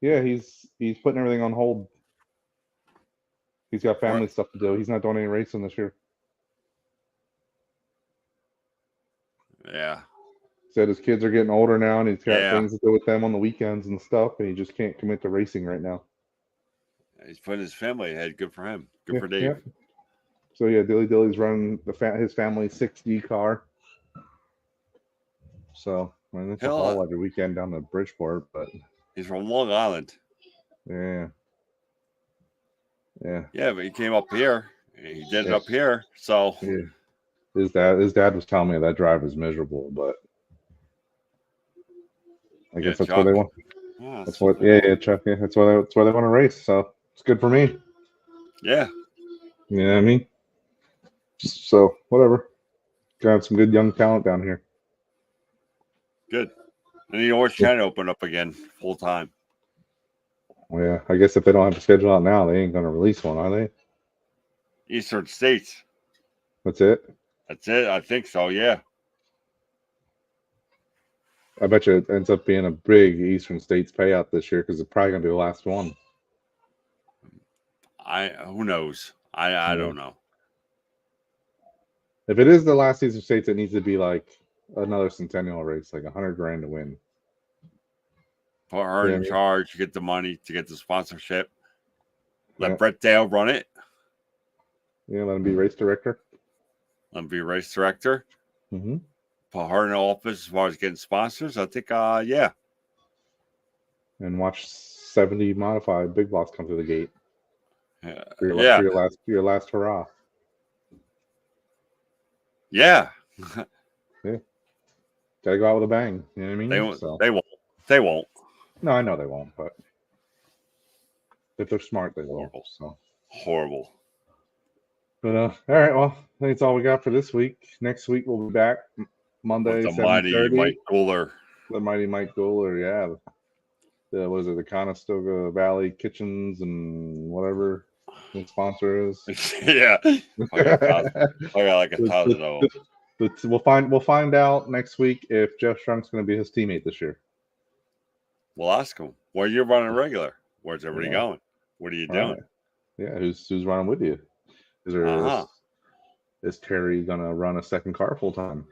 Yeah, he's putting everything on hold. He's got family stuff to do. He's not doing any racing this year. Yeah. Said his kids are getting older now, and he's got things to do with them on the weekends and stuff, and he just can't commit to racing right now. He's putting his family ahead. Good for him. Good for Dave. Yeah. So yeah, Dilly's running his family's 6D car. So it's a haul every weekend down to Bridgeport, but he's from Long Island. Yeah. Yeah, but he came up here. He did it up here. So his dad was telling me that drive is miserable, but I guess that's what they want. Yeah, that's what. Chuck. Yeah, that's why they want to race. So it's good for me. Yeah. You know what I mean? So whatever. Got some good young talent down here. Good. And the Orange County open up again full time. Well, yeah, I guess if they don't have a schedule out now, they ain't going to release one, are they? Eastern States. That's it? That's it. I think so, yeah. I bet you it ends up being a big Eastern States payout this year because it's probably going to be the last one. Who knows? I don't know. If it is the last Eastern States, it needs to be like another Centennial race, like $100,000 to win. Put her in charge, to get the money, to get the sponsorship. Let Brett Dale run it. Yeah, let him be race director. Let him be race director. Mm-hmm. Put her in the office as far as getting sponsors. I think, yeah. And watch 70 modified big blocks come through the gate. For your last hurrah. Yeah. Yeah. Gotta go out with a bang. You know what I mean? They won't. No, I know they won't, but if they're smart, they will. So horrible. But all right, well, I think it's all we got for this week. Next week we'll be back Monday. With the mighty Mike Gooler. The mighty Mike Gooler, yeah. What is it? The Conestoga Valley Kitchens and whatever the sponsor is. Yeah. I got like 1,000 of them. We'll find out next week if Jeff Strunk's going to be his teammate this year. We'll ask him. Well, you're running regular. Where's everybody Yeah. going? What are you doing? Right. Yeah, who's running with you? Is Terry gonna run a second car full time?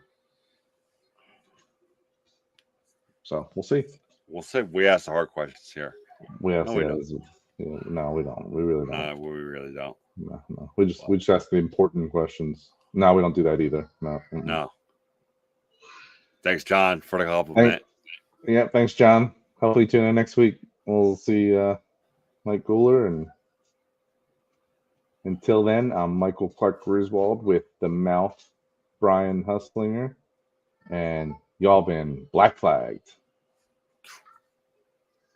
So we'll see. We'll see. We ask the hard questions here. We have No, we no, we don't. We really don't. No, we really don't. No. We just ask the important questions. No, we don't do that either. No. No. Thanks, John, for the compliment. Yeah, thanks, John. Hopefully tune in next week. We'll see Mike Gooler, and until then, I'm Michael Clark Griswold with the Mouth, Brian Hustlinger, and y'all been black flagged.